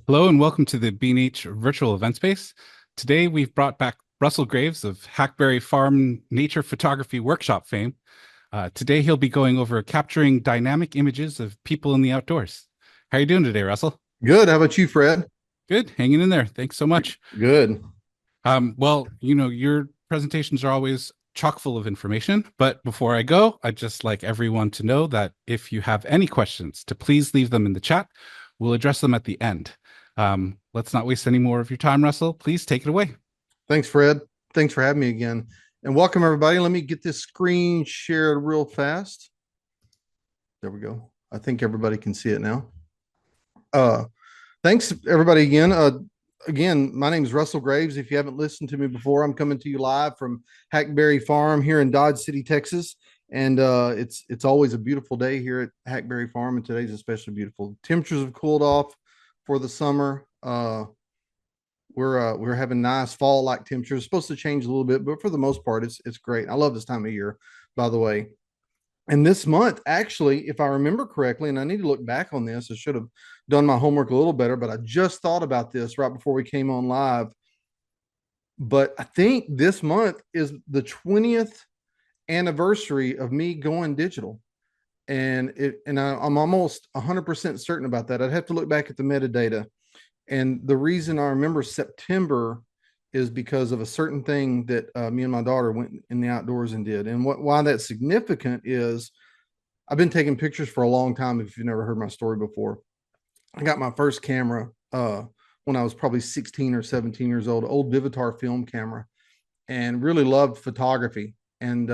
Hello and welcome to the B&H virtual event space. Today we've brought back Russell Graves of Hackberry Farm Nature Photography Workshop fame. Today he'll be going over capturing dynamic images of people in the outdoors. How are you doing today, Russell? Good. How about you, Fred? Good, hanging in there. Thanks so much. Good. Your presentations are always chock full of information, but before I go, I'd just like everyone to know that if you have any questions, to please leave them in the chat. We'll address them at the end. Let's not waste any more of your time, Russell. Please take it away. Thanks, Fred. Thanks for having me again. And welcome, everybody. Let me get this screen shared real fast. There we go. I think everybody can see it now. Uh, Thanks, everybody, again. Again, my name is Russell Graves. If you haven't listened to me before, I'm coming to you live from Hackberry Farm here in Dodge City, Texas. And it's always a beautiful day here at Hackberry Farm, and today's especially beautiful. Temperatures have cooled off for the summer. We're having nice fall like temperatures. It's supposed to change a little bit, but for the most part, it's great. I love this time of year, by the way. And this month, actually, if I remember correctly, and I need to look back on this, I should have done my homework a little better, but I just thought about this right before we came on live. But I think this month is the 20th anniversary of me going digital. I'm almost 100% certain about that. I'd have to look back at the metadata. And the reason I remember September is because of a certain thing that me and my daughter went in the outdoors and did. And why that's significant is I've been taking pictures for a long time. If you've never heard my story before, I got my first camera when I was probably 16 or 17 years old, old Vivitar film camera, and really loved photography. And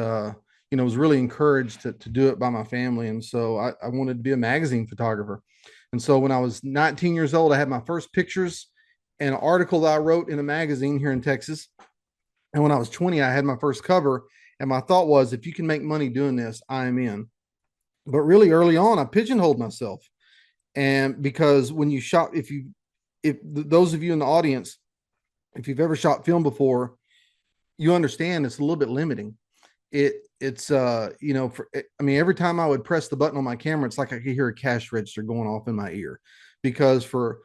was really encouraged to do it by my family. And so I wanted to be a magazine photographer. And so when I was 19 years old, I had my first pictures and an article that I wrote in a magazine here in Texas. And when I was 20, I had my first cover. And my thought was, if you can make money doing this, I am in. But really early on, I pigeonholed myself. And because when you shot, if those of you in the audience, if you've ever shot film before, you understand it's a little bit limiting. Every time I would press the button on my camera, it's like I could hear a cash register going off in my ear, because for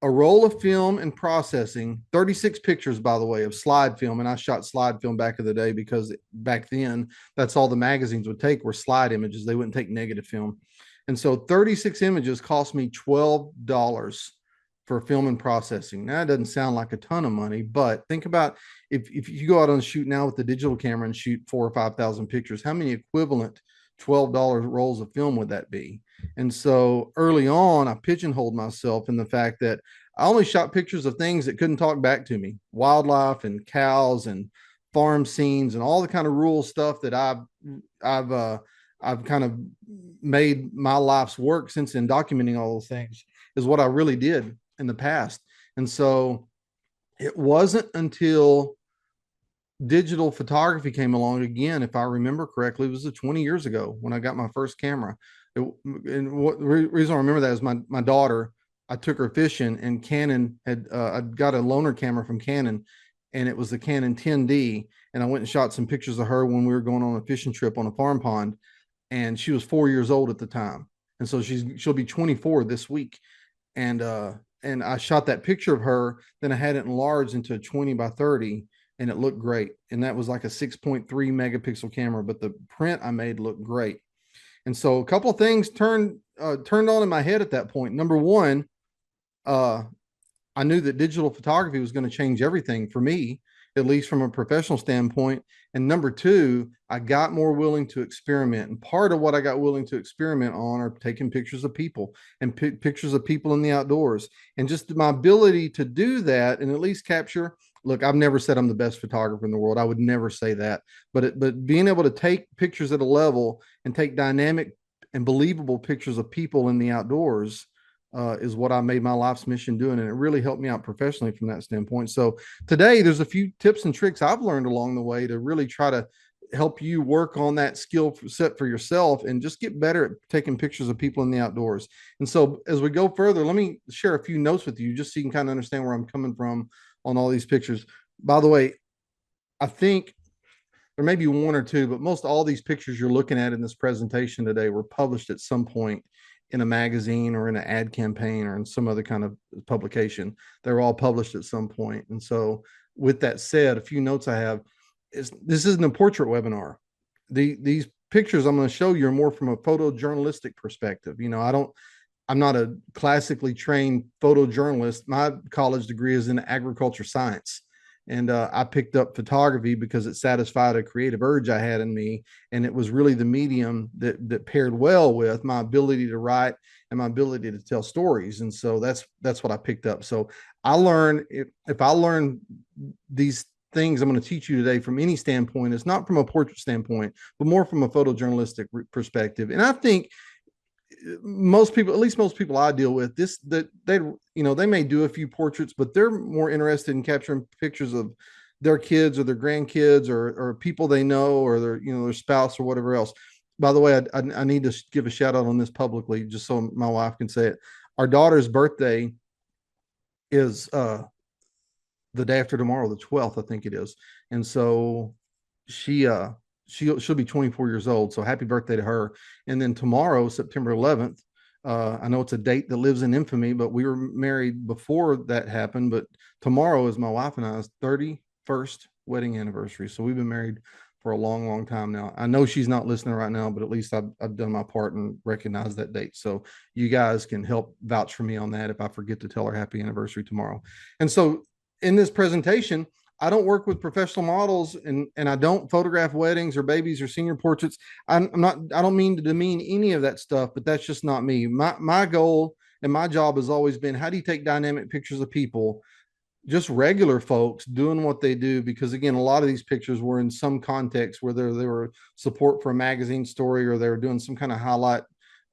a roll of film and processing, 36 pictures, by the way, of slide film. And I shot slide film back in the day because back then that's all the magazines would take were slide images. They wouldn't take negative film. And so 36 images cost me $12 for film and processing. Now, it doesn't sound like a ton of money, but think about if you go out on a shoot now with the digital camera and shoot 4,000 or 5,000 pictures, how many equivalent $12 rolls of film would that be? And so early on, I pigeonholed myself in the fact that I only shot pictures of things that couldn't talk back to me, wildlife and cows and farm scenes and all the kind of rural stuff that I've kind of made my life's work since in documenting all those things is what I really did in the past. And so it wasn't until digital photography came along again, if I remember correctly, it was 20 years ago when I got my first camera. And what the reason I remember that is my daughter, I took her fishing, and Canon had I got a loaner camera from Canon, and it was the Canon 10D, and I went and shot some pictures of her when we were going on a fishing trip on a farm pond, and she was 4 years old at the time, and so she'll be 24 this week, and I shot that picture of her. Then I had it enlarged into a 20 by 30, and it looked great. And that was like a 6.3 megapixel camera, but the print I made looked great. And so a couple of things turned on in my head at that point. Number one, uh, I knew that digital photography was going to change everything for me, at least from a professional standpoint. And number two, I got more willing to experiment. And part of what I got willing to experiment on are taking pictures of people and pictures of people in the outdoors. And just my ability to do that and at least capture. Look, I've never said I'm the best photographer in the world. I would never say that. But being able to take pictures at a level and take dynamic and believable pictures of people in the outdoors is what I made my life's mission doing. And it really helped me out professionally from that standpoint. So today, there's a few tips and tricks I've learned along the way to really try to help you work on that skill set for yourself and just get better at taking pictures of people in the outdoors. And so as we go further, let me share a few notes with you just so you can kind of understand where I'm coming from on all these pictures. By the way, I think there may be one or two, but most all these pictures you're looking at in this presentation today were published at some point in a magazine or in an ad campaign or in some other kind of publication. They were all published at some point. And so with that said, a few notes I have is this isn't a portrait webinar. These pictures I'm going to show you are more from a photojournalistic perspective. I'm not a classically trained photojournalist. My college degree is in agriculture science. And I picked up photography because it satisfied a creative urge I had in me. And it was really the medium that paired well with my ability to write and my ability to tell stories. And so that's what I picked up. So I learned if I learn these things I'm going to teach you today from any standpoint, it's not from a portrait standpoint, but more from a photojournalistic perspective. And I think most people, at least most people I deal with, they may do a few portraits, but they're more interested in capturing pictures of their kids or their grandkids or people they know or their spouse or whatever else. By the way, I need to give a shout out on this publicly just so my wife can say it. Our daughter's birthday is the day after tomorrow, the 12th, I think it is. And so she'll be 24 years old. So happy birthday to her. And then tomorrow, September 11th, I know it's a date that lives in infamy, but we were married before that happened. But tomorrow is my wife and I's 31st wedding anniversary. So we've been married for a long, long time now. I know she's not listening right now, but at least I've done my part and recognized that date. So you guys can help vouch for me on that if I forget to tell her happy anniversary tomorrow. And so in this presentation, I don't work with professional models and I don't photograph weddings or babies or senior portraits. I don't mean to demean any of that stuff, but that's just not me. My goal and my job has always been, how do you take dynamic pictures of people, just regular folks doing what they do? Because again, a lot of these pictures were in some context where they were support for a magazine story or they were doing some kind of highlight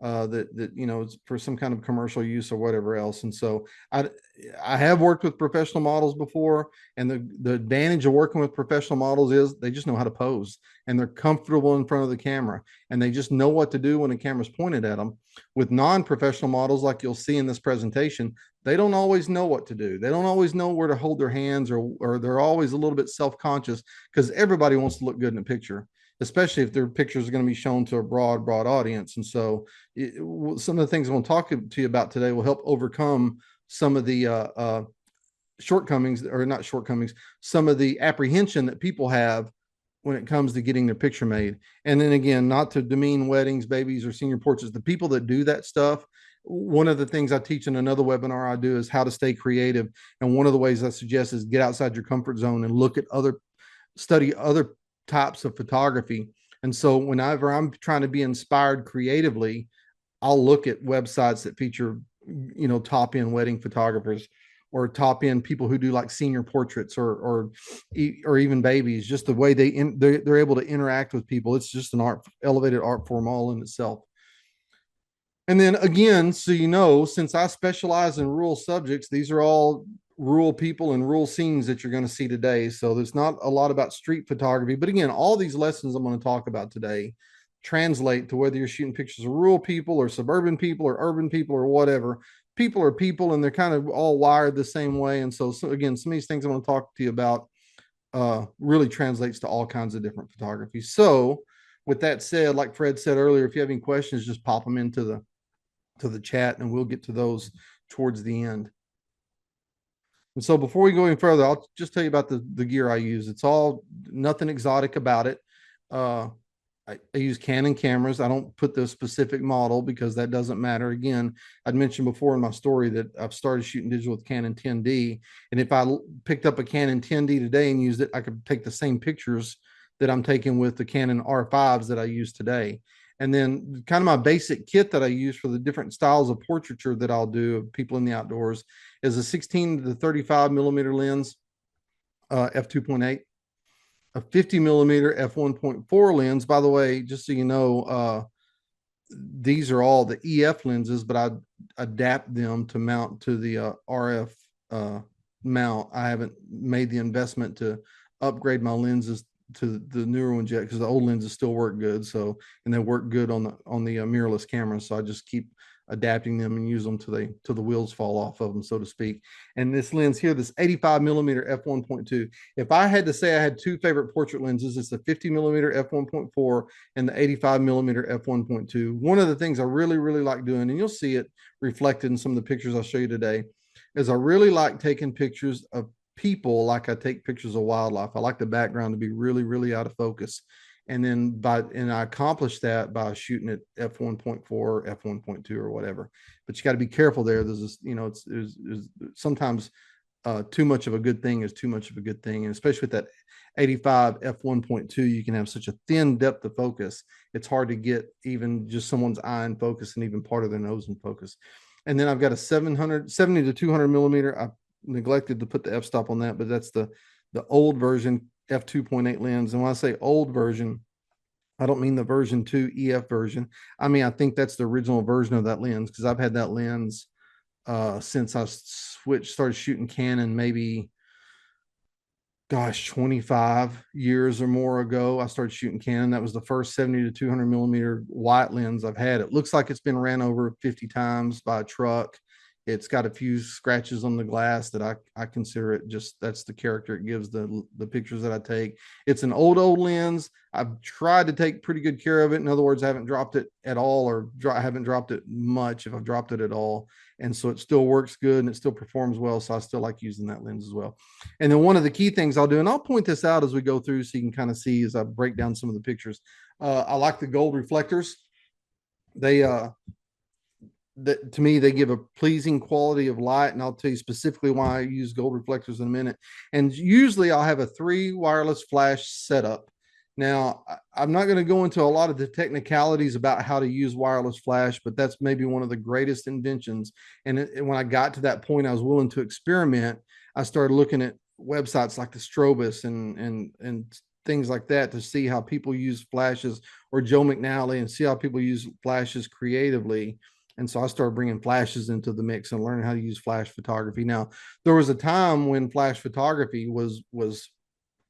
that for some kind of commercial use or whatever else. And so I have worked with professional models before, and the advantage of working with professional models is they just know how to pose and they're comfortable in front of the camera and they just know what to do when the camera's pointed at them. With non-professional models, like you'll see in this presentation, they don't always know what to do. They don't always know where to hold their hands, or they're always a little bit self-conscious because everybody wants to look good in a picture, especially if their pictures are going to be shown to a broad audience. And so some of the things I'm going to talk to you about today will help overcome some of the shortcomings, or not shortcomings, some of the apprehension that people have when it comes to getting their picture made. And then again, not to demean weddings, babies, or senior portraits, the people that do that stuff, one of the things I teach in another webinar I do is how to stay creative. And one of the ways I suggest is get outside your comfort zone and study other types of photography. And so whenever I'm trying to be inspired creatively, I'll look at websites that feature, top end wedding photographers or top end people who do like senior portraits or even babies, just the way they're able to interact with people. It's just an elevated art form all in itself. And then again, so since I specialize in rural subjects, these are all rural people and rural scenes that you're going to see today. So there's not a lot about street photography, but again, all these lessons I'm going to talk about today translate to whether you're shooting pictures of rural people or suburban people or urban people or whatever. People are people and they're kind of all wired the same way. And so again, some of these things I'm going to talk to you about really translates to all kinds of different photography. So with that said, like Fred said earlier, if you have any questions, just pop them into the chat and we'll get to those towards the end. And so before we go any further, I'll just tell you about the gear I use. It's all nothing exotic about it. I use Canon cameras. I don't put the specific model because that doesn't matter. Again, I'd mentioned before in my story that I've started shooting digital with Canon 10D. And if I picked up a Canon 10D today and used it, I could take the same pictures that I'm taking with the Canon R5s that I use today. And then kind of my basic kit that I use for the different styles of portraiture that I'll do of people in the outdoors is a 16 to 35 millimeter lens, f2.8, a 50 millimeter f1.4 lens. By the way, just so you know, these are all the EF lenses, but I adapt them to mount to the RF mount. I haven't made the investment to upgrade my lenses to the newer ones yet because the old lenses still work good. So, and they work good on the mirrorless camera. So I just keep adapting them and use them till the wheels fall off of them, so to speak. And this lens here, this 85 millimeter f1.2. If I had to say I had two favorite portrait lenses, it's the 50 millimeter f1.4 and the 85 millimeter f1.2. One of the things I really, really like doing, and you'll see it reflected in some of the pictures I'll show you today, is I really like taking pictures of people like I take pictures of wildlife. I like the background to be really, really out of focus. And then I accomplish that by shooting at f1.4, f1.2, or whatever. But you got to be careful there. There's this, it's sometimes too much of a good thing is too much of a good thing. And especially with that 85 f1.2, you can have such a thin depth of focus. It's hard to get even just someone's eye in focus and even part of their nose in focus. And then I've got a 70 to 200 millimeter. I neglected to put the f-stop on that, but that's the old version f2.8 lens. And when I say old version, I don't mean the version 2 EF version. I mean, I think that's the original version of that lens, because I've had that lens since I started shooting Canon, maybe 25 years or more ago. I started shooting Canon. That was the first 70 to 200 millimeter wide lens I've had. It looks like it's been ran over 50 times by a truck. It's got a few scratches on the glass that I consider it just, that's the character it gives the pictures that I take. It's an old lens. I've tried to take pretty good care of it. In other words, I haven't dropped it at all, or I haven't dropped it much if I've dropped it at all. And so it still works good and it still performs well. So I still like using that lens as well. And then one of the key things I'll do, and I'll point this out as we go through so you can kind of see as I break down some of the pictures. I like the gold reflectors. They, that to me, they give a pleasing quality of light, and I'll tell you specifically why I use gold reflectors in a minute. And usually I'll have a 3 wireless flash setup. Now, I'm not going to go into a lot of the technicalities about how to use wireless flash, but that's maybe one of the greatest inventions. And when I got to that point, I was willing to experiment. I started looking at websites like the Strobus and things like that to see how people use flashes, or Joe McNally, and see how people use flashes creatively. And so I started bringing flashes into the mix and learning how to use flash photography. Now, there was a time when flash photography was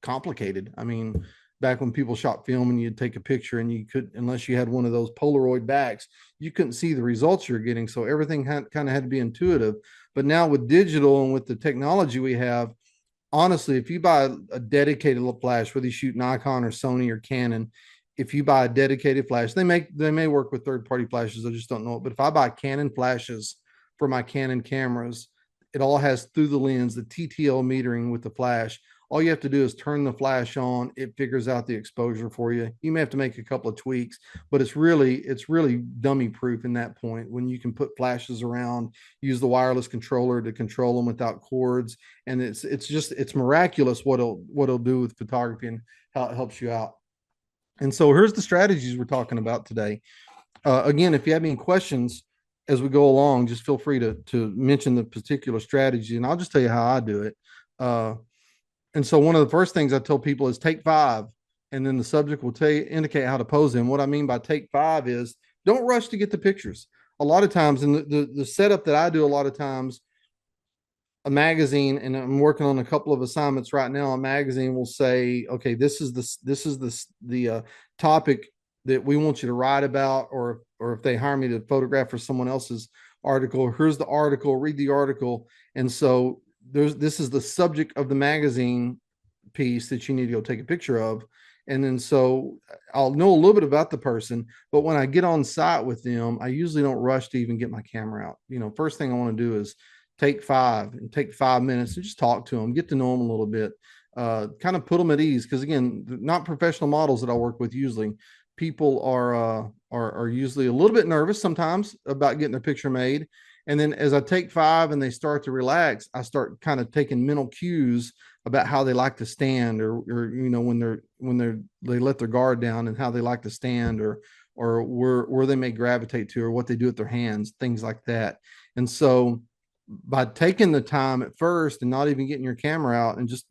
complicated. I mean, back when people shot film and you'd take a picture and you could, unless you had one of those Polaroid backs, you couldn't see the results you're getting. So everything kind of had to be intuitive. But now with digital and with the technology we have, honestly, if you buy a dedicated flash, whether you shoot Nikon or Sony or Canon, if you buy a dedicated flash, they may work with third-party flashes. I just don't know it. But if I buy Canon flashes for my Canon cameras, it all has through the lens, the TTL metering with the flash. All you have to do is turn the flash on. It figures out the exposure for you. You may have to make a couple of tweaks, but it's really dummy proof in that point when you can put flashes around, use the wireless controller to control them without cords. And it's miraculous what it'll do with photography and how it helps you out. And so here's the strategies we're talking about today. Again, if you have any questions as we go along, just feel free to mention the particular strategy, and I'll just tell you how I do it. And so one of the first things I tell people is take 5, and then the subject will indicate how to pose them. What I mean by take 5 is don't rush to get the pictures. A lot of times, in the setup that I do, a lot of times, a magazine, and I'm working on a couple of assignments right now. A magazine will say, okay, this is the topic that we want you to write about, or if they hire me to photograph for someone else's article, here's the article, read the article. And so this is the subject of the magazine piece that you need to go take a picture of. And then so I'll know a little bit about the person, but when I get on site with them, I usually don't rush to even get my camera out. First thing I want to do is take 5 minutes and just talk to them, get to know them a little bit, kind of put them at ease. Because again, not professional models that I work with, usually people are usually a little bit nervous sometimes about getting their picture made. And then as I take 5 and they start to relax, I start kind of taking mental cues about how they like to stand, or when they let their guard down, and how they like to stand, or where they may gravitate to, or what they do with their hands, things like that. And so by taking the time at first and not even getting your camera out and just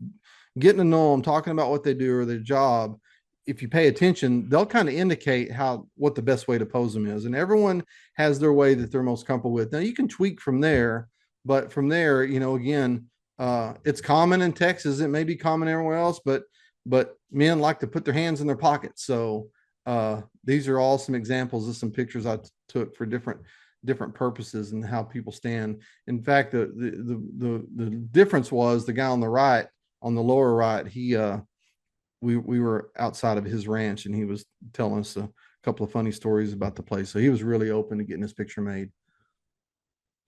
getting to know them, talking about what they do or their job, if you pay attention, they'll kind of indicate what the best way to pose them is. And everyone has their way that they're most comfortable with. Now you can tweak from there, but from there, again, it's common in Texas. It may be common everywhere else, but men like to put their hands in their pockets. So these are all some examples of some pictures I took for different different purposes and how people stand. In fact, the difference was the guy on the right, on the lower right, we were outside of his ranch and he was telling us a couple of funny stories about the place. So he was really open to getting this picture made.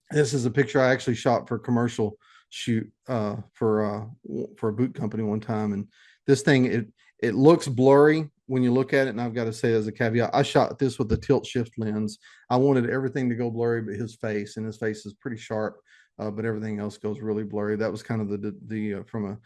This is a picture I actually shot for a commercial shoot for a boot company one time. And this thing, it looks blurry when you look at it. And I've got to say as a caveat, I shot this with the tilt shift lens. I wanted everything to go blurry, but his face, and his face is pretty sharp, but everything else goes really blurry. That was kind of the from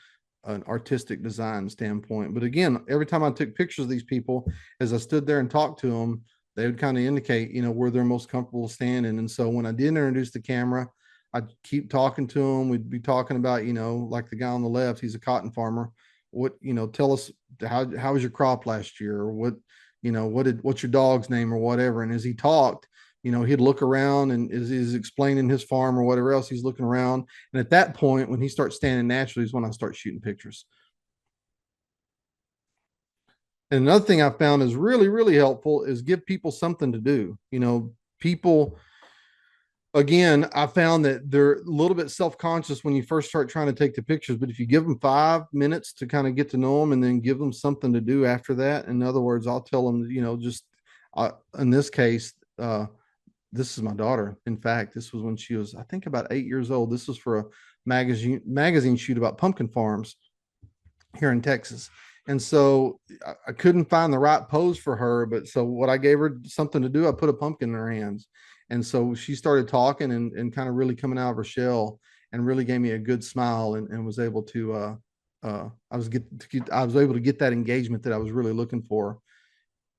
an artistic design standpoint. But again, every time I took pictures of these people, as I stood there and talked to them, they would kind of indicate, where they're most comfortable standing. And so when I did introduce the camera, I'd keep talking to them. We'd be talking about, like the guy on the left, he's a cotton farmer. What, tell us how was your crop last year? Or what's your dog's name or whatever. And as he talked, he'd look around and as he's explaining his farm or whatever else, he's looking around. And at that point, when he starts standing naturally is when I start shooting pictures. And another thing I found is really, really helpful is give people something to do. People, again, I found that they're a little bit self-conscious when you first start trying to take the pictures, but if you give them 5 minutes to kind of get to know them and then give them something to do after that, in other words, I'll tell them, in this case, this is my daughter. In fact, this was when she was, I think, about 8 years old. This was for a magazine shoot about pumpkin farms here in Texas. And so I couldn't find the right pose for her. But so what I gave her something to do, I put a pumpkin in her hands. And so she started talking and kind of really coming out of her shell and really gave me a good smile and was able to, I was able to get that engagement that I was really looking for.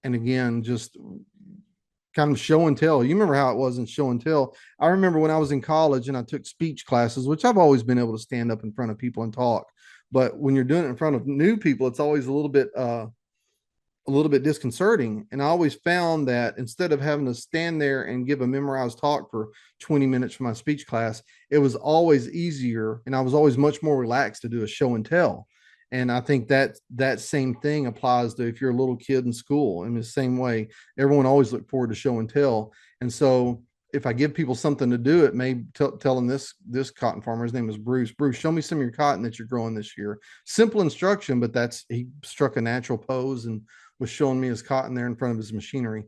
And again, just kind of show and tell. You remember how it was in show and tell. I remember when I was in college and I took speech classes, which I've always been able to stand up in front of people and talk. But when you're doing it in front of new people, it's always a little bit disconcerting. And I always found that instead of having to stand there and give a memorized talk for 20 minutes for my speech class, it was always easier. And I was always much more relaxed to do a show and tell. And I think that same thing applies to if you're a little kid in school. In the same way, everyone always looked forward to show and tell. And so if I give people something to do, it may tell them this cotton farmer, his name is Bruce. Bruce, show me some of your cotton that you're growing this year. Simple instruction, but he struck a natural pose and was showing me his cotton there in front of his machinery.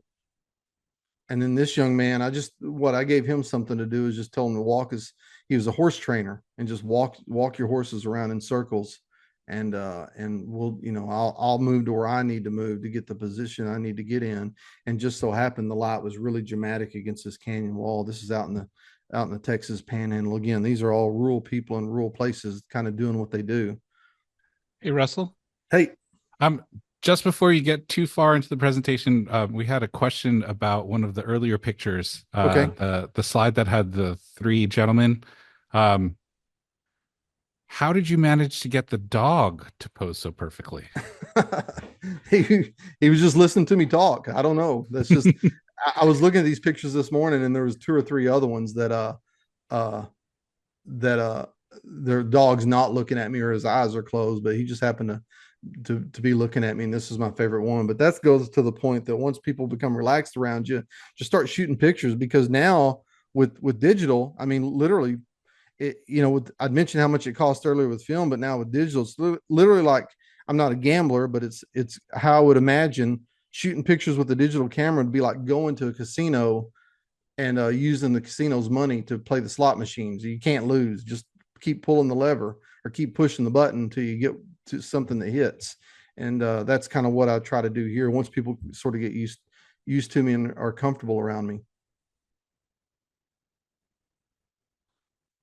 And then this young man, I gave him something to do is just tell him to walk he was a horse trainer and just walk your horses around in circles. And we'll, I'll move to where I need to move to get the position I need to get in. And just so happened the light was really dramatic against this canyon wall. This is out in the Texas Panhandle. Again, these are all rural people in rural places kind of doing what they do. Hey, Russell. Hey. Just before you get too far into the presentation, we had a question about one of the earlier pictures. Okay. The slide that had the three gentlemen. How did you manage to get the dog to pose so perfectly? he was just listening to me talk. I don't know. That's just I was looking at these pictures this morning and there was 2 or 3 other ones that their dog's not looking at me or his eyes are closed, but he just happened to be looking at me. And this is my favorite one. But that goes to the point that once people become relaxed around you, just start shooting pictures, because now with digital, I mean, literally, I'd mentioned how much it cost earlier with film, but now with digital, it's literally like, I'm not a gambler, but it's how I would imagine shooting pictures with a digital camera would be like going to a casino and using the casino's money to play the slot machines. You can't lose. Just keep pulling the lever or keep pushing the button until you get to something that hits. And that's kind of what I try to do here. Once people sort of get used to me and are comfortable around me.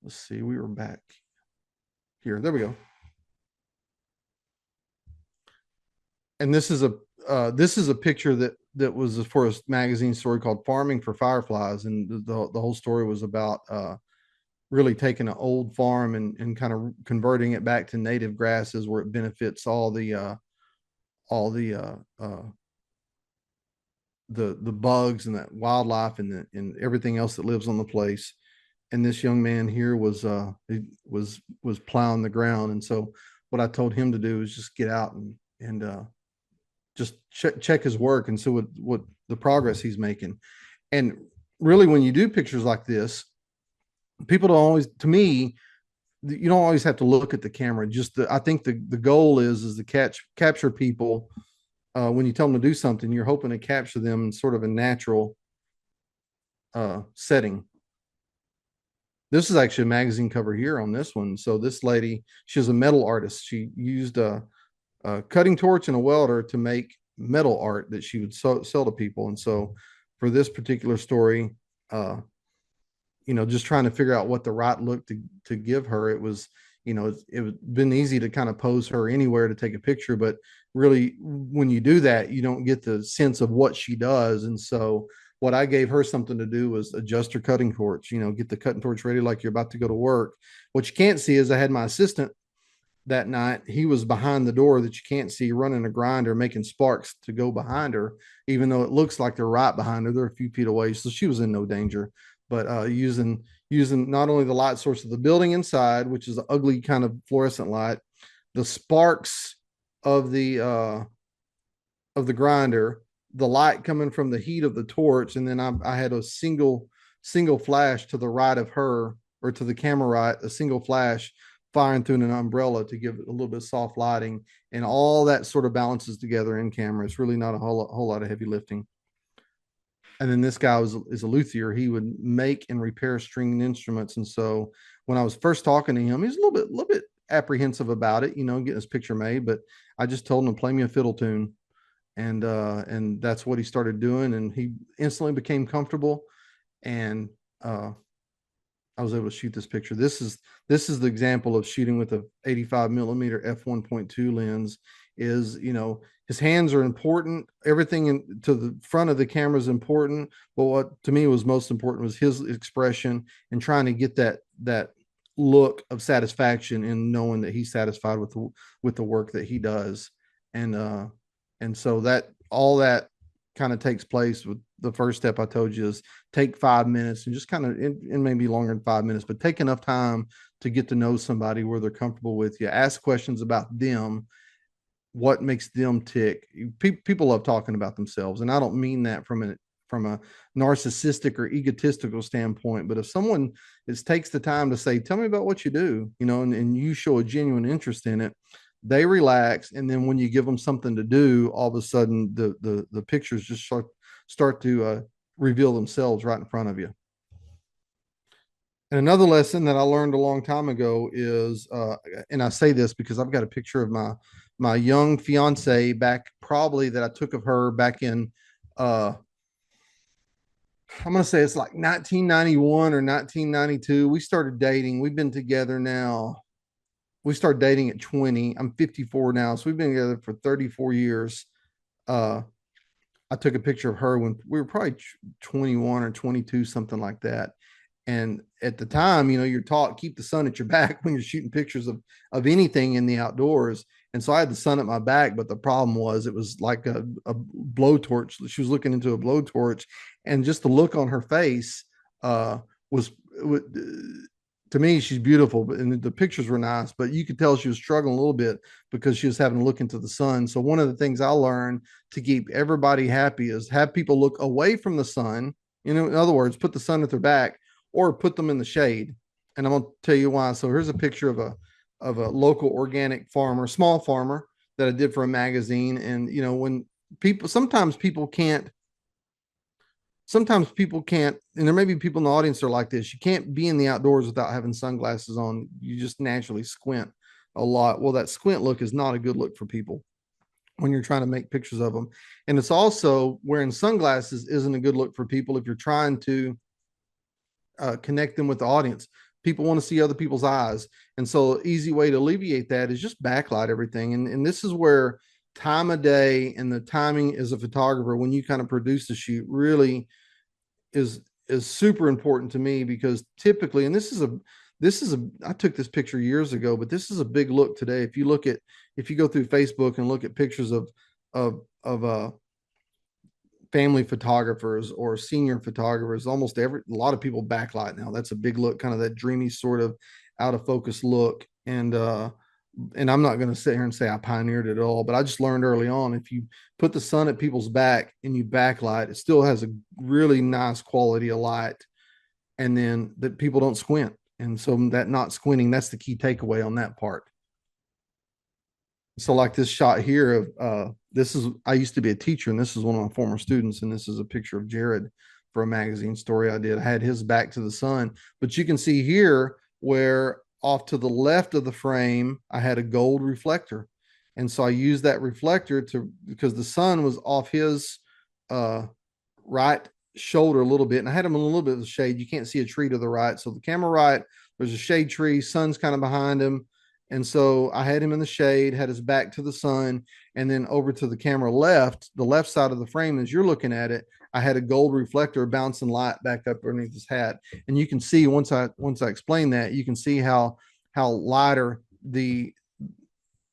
Let's see, we were back here. There we go. And this is a picture that was for a magazine story called Farming for Fireflies. And the whole story was about really taking an old farm and kind of converting it back to native grasses where it benefits all the bugs and that wildlife and everything else that lives on the place. And this young man here was plowing the ground. And so what I told him to do is just get out and just check his work and see what the progress he's making. And really, when you do pictures like this, people don't always, to me, you don't always have to look at the camera. I think the goal is to capture people. When you tell them to do something, you're hoping to capture them in sort of a natural setting. This is actually a magazine cover here on this one. So this lady, she was a metal artist. She used a cutting torch and a welder to make metal art that she would sell to people. And so for this particular story, just trying to figure out what the right look to give her, it was, it was been easy to kind of pose her anywhere to take a picture, but really when you do that, you don't get the sense of what she does. And so what I gave her something to do was adjust her cutting torch, get the cutting torch ready like you're about to go to work. What you can't see is I had my assistant that night. He was behind the door that you can't see, running a grinder, making sparks to go behind her, even though it looks like they're right behind her. They're a few feet away. So she was in no danger. But using not only the light source of the building inside, which is an ugly kind of fluorescent light, the sparks of the grinder, the light coming from the heat of the torch, and then I had a single flash to the right of her, or to the camera right, a single flash firing through an umbrella to give it a little bit of soft lighting, and all that sort of balances together in camera. It's really not a whole lot of heavy lifting. And then this guy is a luthier. He would make and repair stringed instruments. And so when I was first talking to him, he's a little bit apprehensive about it, getting his picture made. But I just told him to play me a fiddle tune, and that's what he started doing. And he instantly became comfortable, and I was able to shoot this picture. This is the example of shooting with a 85 millimeter f1.2 lens. Is, his hands are important. Everything to the front of the camera is important. But what to me was most important was his expression and trying to get that look of satisfaction in knowing that he's satisfied with the work that he does. And so that all that kind of takes place with the first step I told you is take 5 minutes and just kind of, and maybe longer than 5 minutes, but take enough time to get to know somebody where they're comfortable with you. Ask questions about them, what makes them tick. People love talking about themselves, and I don't mean that from a narcissistic or egotistical standpoint. But if someone takes the time to say, "Tell me about what you do," and you show a genuine interest in it, they relax. And then when you give them something to do, all of a sudden the pictures just start to reveal themselves right in front of you. And another lesson that I learned a long time ago is, and I say this because I've got a picture of my young fiance back, probably that I took of her back in, I'm going to say it's like 1991 or 1992. We started dating. We've been together now. We started dating at 20. I'm 54 now. So we've been together for 34 years. I took a picture of her when we were probably 21 or 22, something like that. And at the time, you're taught keep the sun at your back when you're shooting pictures of anything in the outdoors. And so I had the sun at my back, but the problem was it was like a blowtorch. She was looking into a blowtorch, and just the look on her face was, to me, she's beautiful, and the pictures were nice, but you could tell she was struggling a little bit because she was having to look into the sun. So one of the things I learned to keep everybody happy is have people look away from the sun. In other words, put the sun at their back or put them in the shade. And I'm going to tell you why. So here's a picture of a local organic farmer, small farmer, that I did for a magazine. And when sometimes people can't, and there may be people in the audience that are like this, you can't be in the outdoors without having sunglasses on. You just naturally squint a lot. Well, that squint look is not a good look for people when you're trying to make pictures of them. And it's also, wearing sunglasses isn't a good look for people if you're trying to connect them with the audience. People want to see other people's eyes. And so easy way to alleviate that is just backlight everything. And this is where time of day and the timing as a photographer, when you kind of produce the shoot, really is super important to me, because typically, and this is I took this picture years ago, but this is a big look today. If you go through Facebook and look at pictures of family photographers or senior photographers, a lot of people backlight now. That's a big look, kind of that dreamy sort of out of focus look. And and I'm not going to sit here and say I pioneered it at all, but I just learned early on, if you put the sun at people's back and you backlight, it still has a really nice quality of light. And then that people don't squint. And so that not squinting, that's the key takeaway on that part. So like this shot here of this is, I used to be a teacher, and this is one of my former students, and this is a picture of Jared for a magazine story I did. I had his back to the sun, but you can see here where off to the left of the frame I had a gold reflector, and so I used that reflector to, because the sun was off his uh right shoulder a little bit, and I had him in a little bit of the shade. You can't see a tree to the right, so the camera right, there's a shade tree, sun's kind of behind him, and so I had him in the shade, had his back to the sun, and then over to the camera left, the left side of the frame as you're looking at it, I had a gold reflector bouncing light back up underneath his hat. And you can see once I explain that, you can see how lighter the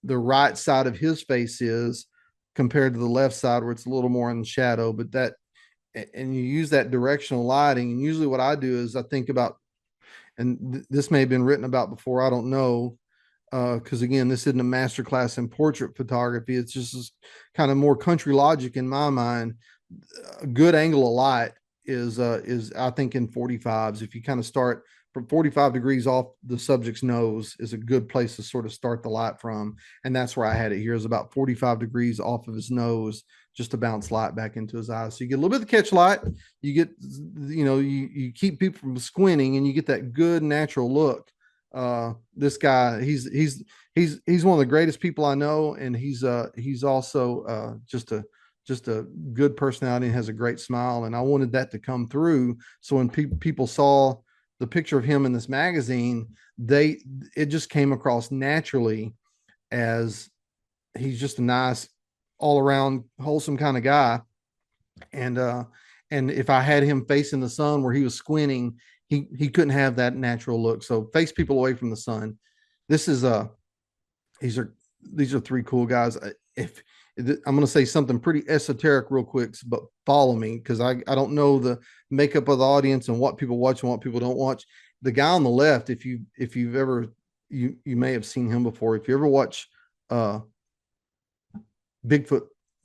right side of his face is compared to the left side where it's a little more in the shadow. But that, and you use that directional lighting. And usually what I do is I think about, and this may have been written about before, I don't know, because again, this isn't a master class in portrait photography. It's just kind of more country logic in my mind. A good angle of light is I think in 45s. If you kind of start from 45 degrees off the subject's nose is a good place to sort of start the light from. And that's where I had it here, is about 45 degrees off of his nose, just to bounce light back into his eyes. So you get a little bit of catch light, you get, you keep people from squinting, and you get that good natural look. This guy, he's one of the greatest people I know, and he's also just a good personality and has a great smile. And I wanted that to come through. So when people saw the picture of him in this magazine, it just came across naturally as he's just a nice, all around wholesome kind of guy. And if I had him facing the sun where he was squinting, he couldn't have that natural look. So face people away from the sun. This is these are three cool guys. If I'm going to say something pretty esoteric real quick, but follow me, because I don't know the makeup of the audience and what people watch and what people don't watch. The guy on the left, if you've ever, you may have seen him before. If you ever watch Bigfoot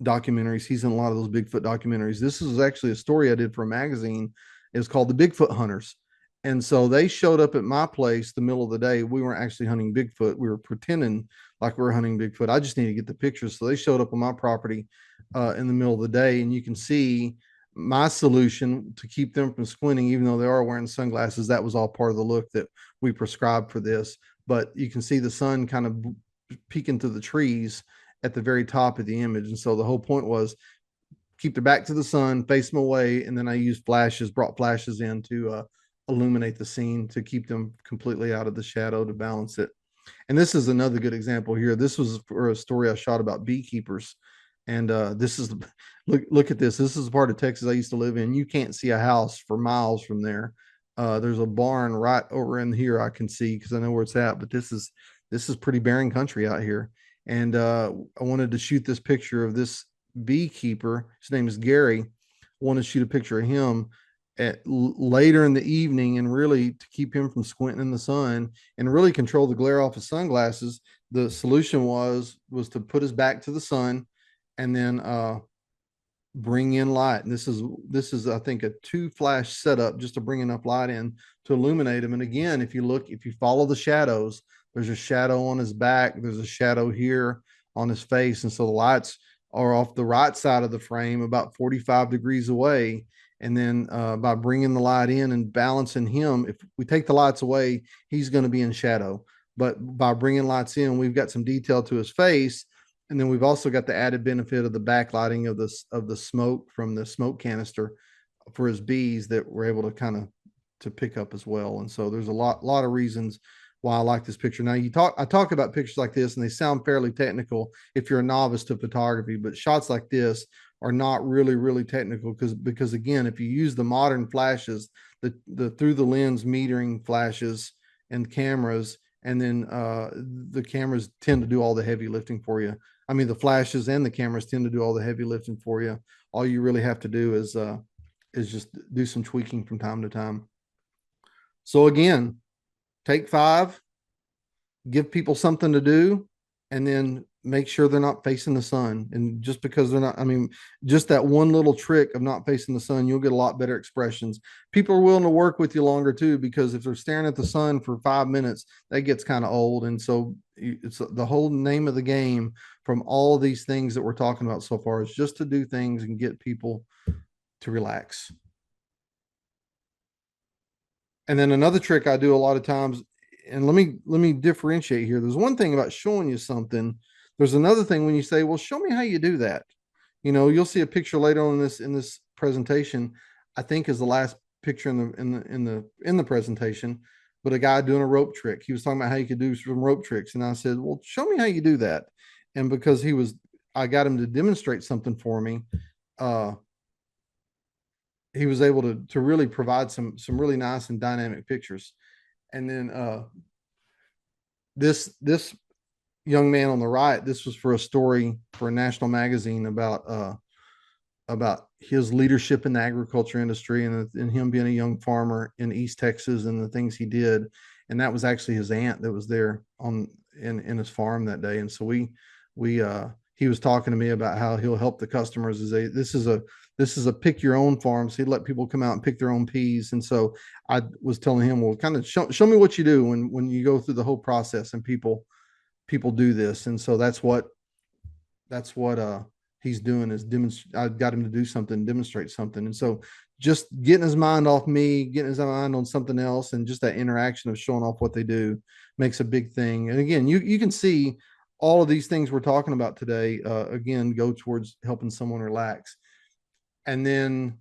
documentaries, he's in a lot of those Bigfoot documentaries. This is actually a story I did for a magazine. It's called The Bigfoot Hunters. And so they showed up at my place the middle of the day. We weren't actually hunting Bigfoot. We were pretending like we were hunting Bigfoot. I just need to get the pictures. So they showed up on my property in the middle of the day, and you can see my solution to keep them from squinting, even though they are wearing sunglasses. That was all part of the look that we prescribed for this. But you can see the sun kind of peeking through the trees at the very top of the image. And so the whole point was keep their back to the sun, face them away. And then I used brought flashes in to illuminate the scene to keep them completely out of the shadow to balance it. And this is another good example here. This was for a story I shot about beekeepers. And this is, look at this. This is a part of Texas I used to live in. You can't see a house for miles from there. There's a barn right over in here I can see because I know where it's at. But this is pretty barren country out here. And I wanted to shoot this picture of this beekeeper. His name is Gary. I wanted to shoot a picture of him at later in the evening, and really to keep him from squinting in the sun and really control the glare off his sunglasses. The solution was to put his back to the sun and then bring in light. And this is I think a 2-flash setup just to bring enough light in to illuminate him. And again, if you follow the shadows, there's a shadow on his back, there's a shadow here on his face, and so the lights are off the right side of the frame about 45 degrees away. And then by bringing the light in and balancing him, if we take the lights away, he's going to be in shadow. But by bringing lights in, we've got some detail to his face. And then we've also got the added benefit of the backlighting of the smoke from the smoke canister for his bees that we're able to kind of to pick up as well. And so there's a lot of reasons why I like this picture. Now I talk about pictures like this and they sound fairly technical if you're a novice to photography, but shots like this are not really technical because again, if you use the modern flashes, the through the lens metering flashes and cameras, and then the cameras tend to do all the heavy lifting for you. I mean, the flashes and the cameras tend to do all the heavy lifting for you. All you really have to do is just do some tweaking from time to time. So again, take 5, give people something to do, and then make sure they're not facing the sun. And just because they're not, I mean, just that one little trick of not facing the sun, you'll get a lot better expressions. People are willing to work with you longer too, because if they're staring at the sun for 5 minutes, that gets kind of old. And so it's the whole name of the game from all of these things that we're talking about so far is just to do things and get people to relax. And then another trick I do a lot of times, and let me differentiate here. There's one thing about showing you something. There's another thing when you say, "Well, show me how you do that." You'll see a picture later on in this presentation. I think is the last picture in the presentation, but a guy doing a rope trick. He was talking about how you could do some rope tricks, and I said, "Well, show me how you do that." And because I got him to demonstrate something for me. Uh, he was able to really provide some really nice and dynamic pictures. And then this young man on the right, this was for a story for a national magazine about his leadership in the agriculture industry, and him being a young farmer in East Texas and the things he did. And that was actually his aunt that was there in his farm that day. And so we he was talking to me about how he'll help the customers as this is a pick your own farm. So he'd let people come out and pick their own peas. And so I was telling him, well, kind of show me what you do when you go through the whole process, and people do this. And so that's what he's doing is demonstrate. I got him to do something, demonstrate something. And so just getting his mind off me, getting his mind on something else, and just that interaction of showing off what they do makes a big thing. And again, you can see all of these things we're talking about today, again, go towards helping someone relax. And then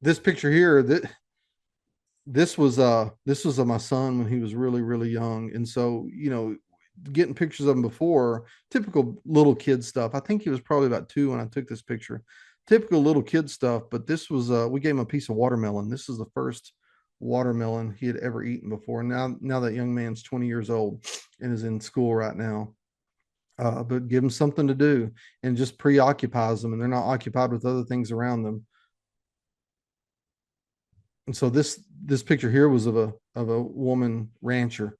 this picture here, this was my son when he was really, really young. And so, getting pictures of him before, typical little kid stuff. I think he was probably about 2 when I took this picture. Typical little kid stuff, but this was we gave him a piece of watermelon. This is the first watermelon he had ever eaten before. Now that young man's 20 years old and is in school right now. But give them something to do, and just preoccupies them, and they're not occupied with other things around them. And so this picture here was of a woman rancher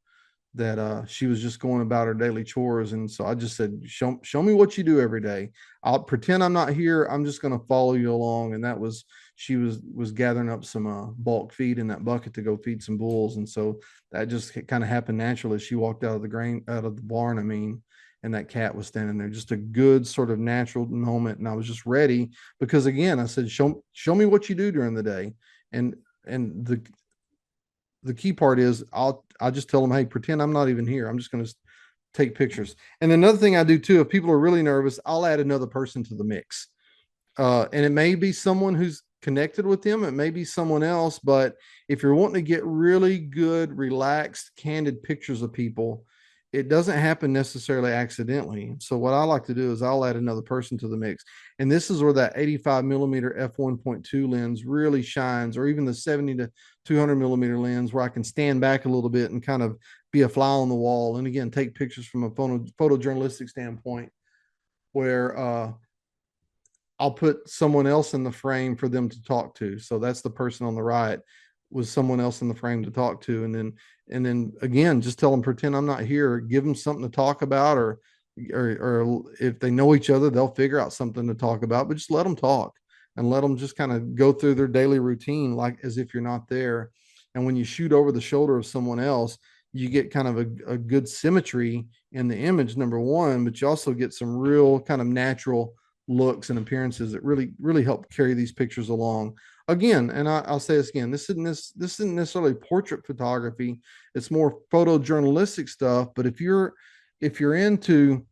that she was just going about her daily chores. And so I just said, show me what you do every day. I'll pretend I'm not here. I'm just going to follow you along. And that was, she was gathering up some bulk feed in that bucket to go feed some bulls. And so that just kind of happened naturally. She walked out of the barn, I mean, and that cat was standing there, just a good sort of natural moment. And I was just ready because again, I said, show me what you do during the day. And the key part is I'll just tell them, hey, pretend I'm not even here. I'm just going to take pictures. And another thing I do too, if people are really nervous, I'll add another person to the mix. And it may be someone who's connected with them. It may be someone else, but if you're wanting to get really good, relaxed, candid pictures of people, it doesn't happen necessarily accidentally. So what I like to do is I'll add another person to the mix. And this is where that 85 millimeter f1.2 lens really shines, or even the 70 to 200 millimeter lens, where I can stand back a little bit and kind of be a fly on the wall. And again, take pictures from a photojournalistic standpoint, where I'll put someone else in the frame for them to talk to. So that's the person on the right, was someone else in the frame to talk to. And then again, just tell them, pretend I'm not here, give them something to talk about, or if they know each other, they'll figure out something to talk about, but just let them talk and let them just kind of go through their daily routine, like as if you're not there. And when you shoot over the shoulder of someone else, you get kind of a good symmetry in the image, number one, but you also get some real kind of natural looks and appearances that really, really help carry these pictures along. Again, and I'll say this again, this isn't necessarily portrait photography. It's more photojournalistic stuff. But if you're into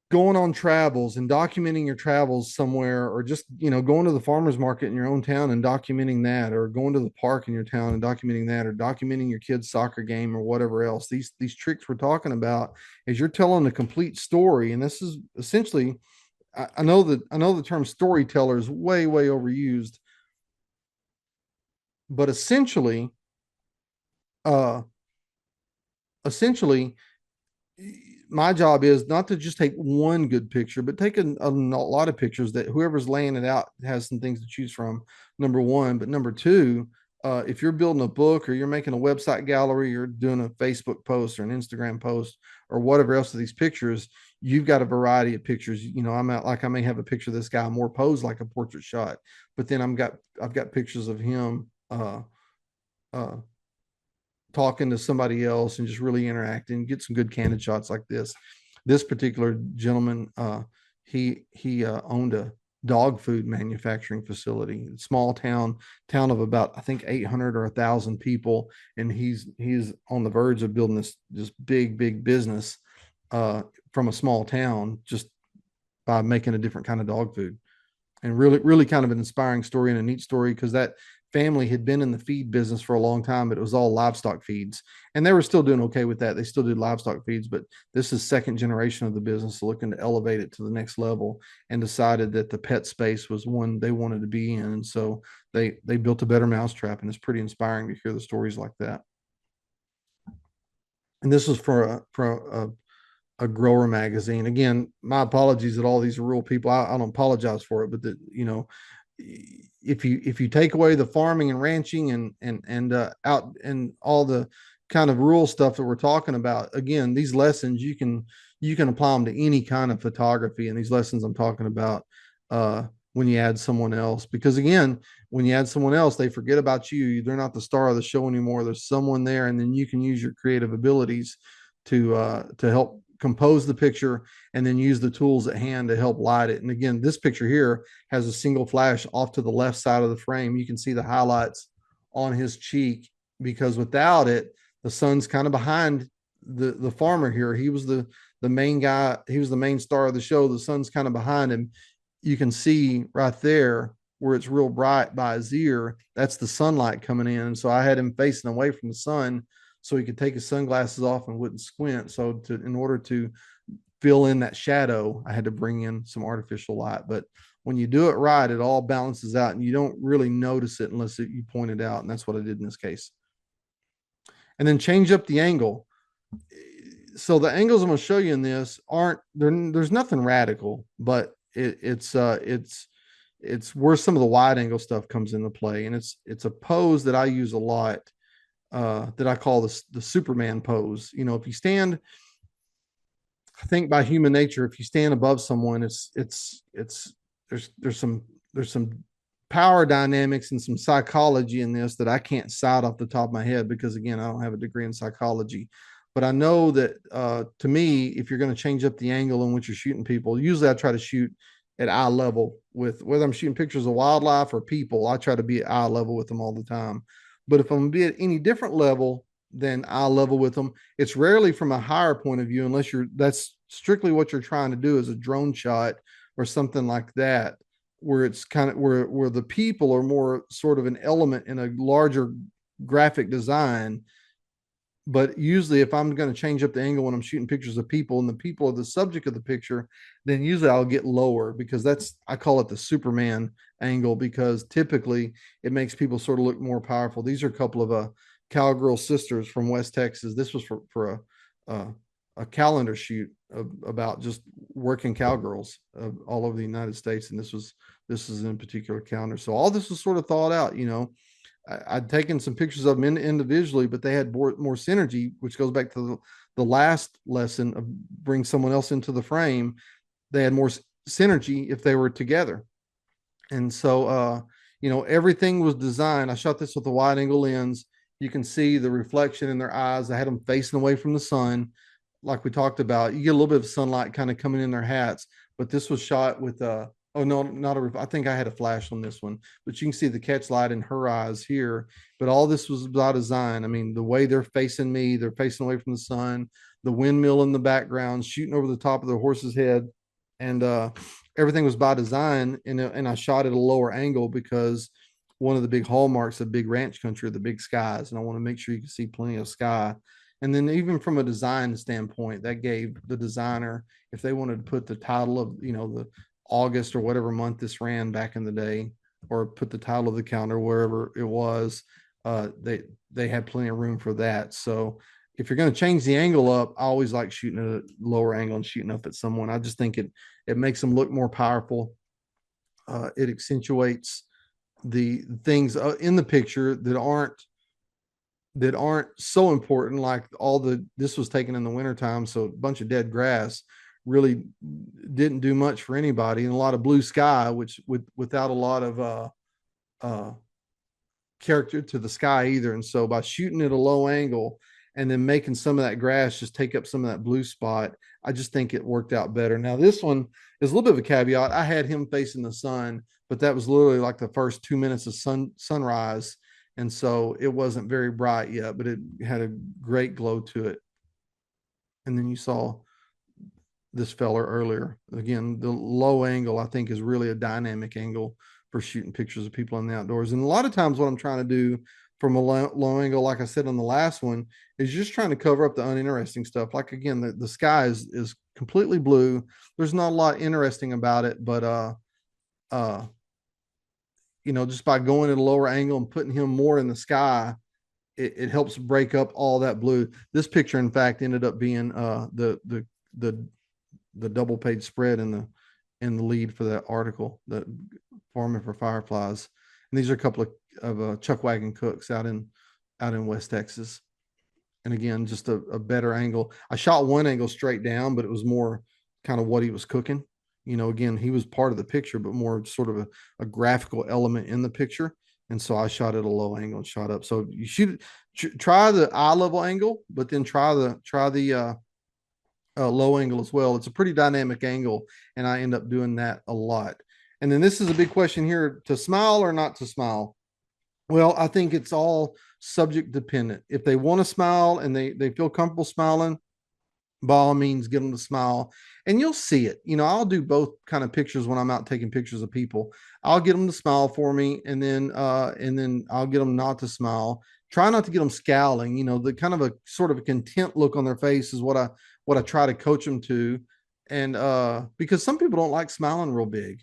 going on travels and documenting your travels somewhere, or just, going to the farmer's market in your own town and documenting that, or going to the park in your town and documenting that, or documenting your kid's soccer game or whatever else, these tricks we're talking about is you're telling a complete story. And this is essentially, I know the term storyteller is way, way overused, but essentially, uh, essentially, my job is not to just take one good picture, but take a lot of pictures that whoever's laying it out has some things to choose from. Number one, but number two, if you're building a book or you're making a website gallery, you're doing a Facebook post or an Instagram post or whatever else of these pictures, you've got a variety of pictures. You know, I'm out, like, I may have a picture of this guy more posed like a portrait shot, but then I've got pictures of him uh, talking to somebody else and just really interacting, get some good candid shots like this. This particular gentleman, he owned a dog food manufacturing facility, small town of about, I think, 800 or 1,000 people, and he's on the verge of building this big business from a small town just by making a different kind of dog food. And really kind of an inspiring story and a neat story, because that family had been in the feed business for a long time, but it was all livestock feeds, and they were still doing okay with that. They still did livestock feeds, but this is second generation of the business looking to elevate it to the next level, and decided that the pet space was one they wanted to be in. And so they built a better mousetrap, and it's pretty inspiring to hear the stories like that. And this was a grower magazine. Again, my apologies that all these are rural people. I don't apologize for it, but that, you know, if you take away the farming and ranching and out and all the kind of rural stuff that we're talking about, again, these lessons you can apply them to any kind of photography. And these lessons I'm talking about, when you add someone else, because again, when you add someone else, they forget about you. They're not the star of the show anymore. There's someone there, and then you can use your creative abilities to help compose the picture, and then use the tools at hand to help light it. And again, this picture here has a single flash off to the left side of the frame. You can see the highlights on his cheek, because without it, the sun's kind of behind the farmer here. He was the main guy. He was the main star of the show. The sun's kind of behind him. You can see right there where it's real bright by his ear. That's the sunlight coming in. And so I had him facing away from the sun so he could take his sunglasses off and wouldn't squint. So in order to fill in that shadow, I had to bring in some artificial light. But when you do it right, it all balances out, and you don't really notice it unless you point it out. And that's what I did in this case. And then change up the angle. So the angles I'm going to show you in this aren't there. There's nothing radical, but it's where some of the wide angle stuff comes into play. And it's a pose that I use a lot, that I call the Superman pose. You know, if you stand, I think by human nature, if you stand above someone, it's there's some power dynamics and some psychology in this that I can't cite off the top of my head, because again, I don't have a degree in psychology. But I know that to me, if you're going to change up the angle in which you're shooting people, usually I try to shoot at eye level with, whether I'm shooting pictures of wildlife or people, I try to be at eye level with them all the time. But if I'm going to be at any different level than eye level with them, it's rarely from a higher point of view, unless that's strictly what you're trying to do as a drone shot or something like that, where it's kind of where the people are more sort of an element in a larger graphic design. But usually if I'm going to change up the angle when I'm shooting pictures of people and the people are the subject of the picture, then usually I'll get lower, because I call it the Superman angle, because typically it makes people sort of look more powerful. These are a couple of cowgirl sisters from West Texas. This was for a calendar shoot about just working cowgirls all over the United States. And this is in particular calendar. So all this was sort of thought out, you know. I'd taken some pictures of them individually, but they had more synergy, which goes back to the last lesson of bring someone else into the frame. They had more synergy if they were together. And so, you know, everything was designed. I shot this with a wide angle lens. You can see the reflection in their eyes. I had them facing away from the sun. Like we talked about, you get a little bit of sunlight kind of coming in their hats, but this was shot with oh no, not I think I had a flash on this one, but you can see the catch light in her eyes here. But all this was by design. I mean, the way they're facing me, they're facing away from the sun, the windmill in the background, shooting over the top of the horse's head. And everything was by design. And I shot at a lower angle, because one of the big hallmarks of big ranch country are the big skies. And I want to make sure you can see plenty of sky. And then even from a design standpoint, that gave the designer, if they wanted to put the title of, you know, the August or whatever month this ran back in the day, or put the title of the calendar wherever it was, they had plenty of room for that. So if you're going to change the angle up, I always like shooting at a lower angle and shooting up at someone. I just think it makes them look more powerful. It accentuates the things in the picture that aren't so important, like this was taken in the wintertime, so a bunch of dead grass really didn't do much for anybody, and a lot of blue sky, which without a lot of uh character to the sky either. And so by shooting at a low angle and then making some of that grass just take up some of that blue spot, I just think it worked out better. Now this one is a little bit of a caveat. I had him facing the sun, but that was literally like the first 2 minutes of sunrise. And so it wasn't very bright yet, but it had a great glow to it. And then you saw this feller earlier. Again, the low angle, I think, is really a dynamic angle for shooting pictures of people in the outdoors. And a lot of times, what I'm trying to do from a low angle, like I said on the last one, is just trying to cover up the uninteresting stuff. Like again, the sky is completely blue. There's not a lot interesting about it, but uh, just by going at a lower angle and putting him more in the sky, it helps break up all that blue. This picture, in fact, ended up being the the double page spread in the lead for that article, that farming for fireflies. And these are a couple of chuck wagon cooks out in West Texas. And again, just a better angle. I shot one angle straight down, but it was more kind of what he was cooking. Again, he was part of the picture, but more sort of a graphical element in the picture. And so I shot at a low angle and shot up. So you try the eye level angle, but then try the low angle as well. It's a pretty dynamic angle, and I end up doing that a lot. And then this is a big question here: to smile or not to smile? Well, I think it's all subject dependent. If they want to smile and they feel comfortable smiling, by all means, get them to smile, and you'll see it. I'll do both kind of pictures when I'm out taking pictures of people. I'll get them to smile for me, and then I'll get them not to smile. Try not to get them scowling. The kind of a sort of a content look on their face is what I try to coach them to, and because some people don't like smiling real big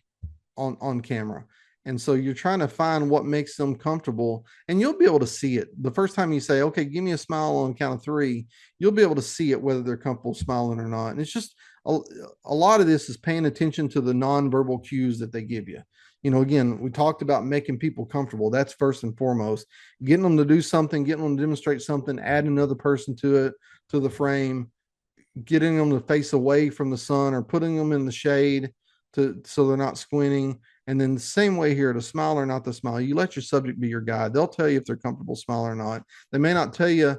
on camera. And so you're trying to find what makes them comfortable, and you'll be able to see it. The first time you say, okay, give me a smile on count of three, you'll be able to see it, whether they're comfortable smiling or not. And it's just a lot of this is paying attention to the nonverbal cues that they give you. Again, we talked about making people comfortable. That's first and foremost. Getting them to do something, getting them to demonstrate something, add another person to it, to the frame, getting them to face away from the sun or putting them in the shade so they're not squinting. And then the same way here, to smile or not to smile, you let your subject be your guide. They'll tell you if they're comfortable smiling or not. They may not tell you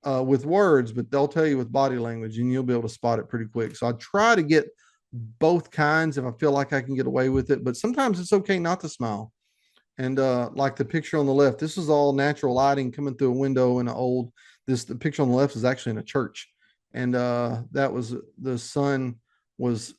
with words, but they'll tell you with body language, and you'll be able to spot it pretty quick. So I try to get both kinds if I feel like I can get away with it, but sometimes it's okay not to smile. And like the picture on the left, this is all natural lighting coming through a window in the picture on the left is actually in a church. And that was the sun was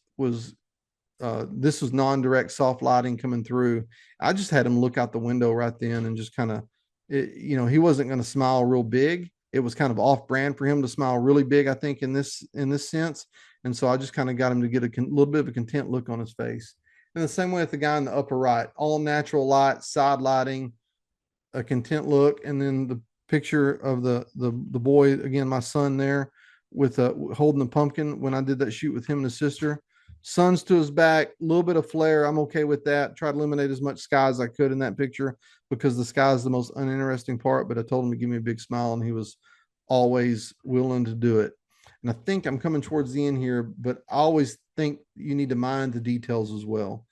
this was non-direct soft lighting coming through. I just had him look out the window right then and just kind of, he wasn't going to smile real big. It was kind of off brand for him to smile really big, I think, in this sense. And so I just kind of got him to get a little bit of a content look on his face. And the same way with the guy in the upper right, all natural light, side lighting, a content look, and then the picture of the boy again, my son there with holding the pumpkin when I did that shoot with him and his sister. Sun's to his back, a little bit of flare. I'm okay with that. Try to eliminate as much sky as I could in that picture because the sky is the most uninteresting part. But I told him to give me a big smile, and he was always willing to do it. And I think I'm coming towards the end here, but I always think you need to mind the details as well.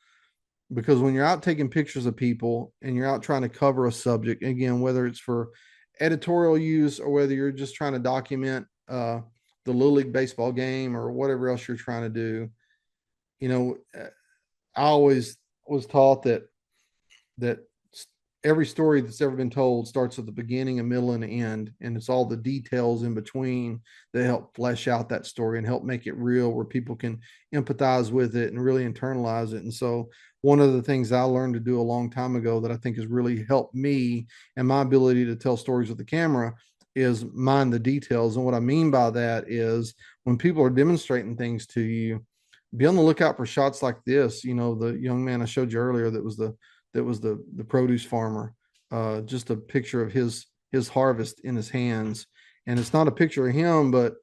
Because when you're out taking pictures of people and you're out trying to cover a subject, again, whether it's for editorial use or whether you're just trying to document the Little League baseball game or whatever else you're trying to do, I always was taught that every story that's ever been told starts at the beginning, a middle, and an end, and it's all the details in between that help flesh out that story and help make it real, where people can empathize with it and really internalize it. And so, one of the things I learned to do a long time ago that I think has really helped me and my ability to tell stories with the camera is mind the details. And what I mean by that is when people are demonstrating things to you, be on the lookout for shots like this. The young man I showed you earlier that was the produce farmer, just a picture of his harvest in his hands. And it's not a picture of him, but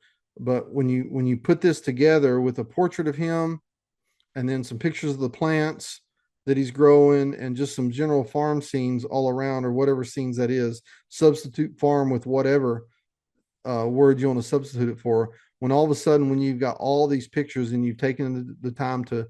when you put this together with a portrait of him and then some pictures of the plants, that he's growing and just some general farm scenes all around, or whatever scenes that is. Substitute farm with whatever word you want to substitute it for. When all of a sudden, when you've got all these pictures and you've taken the time to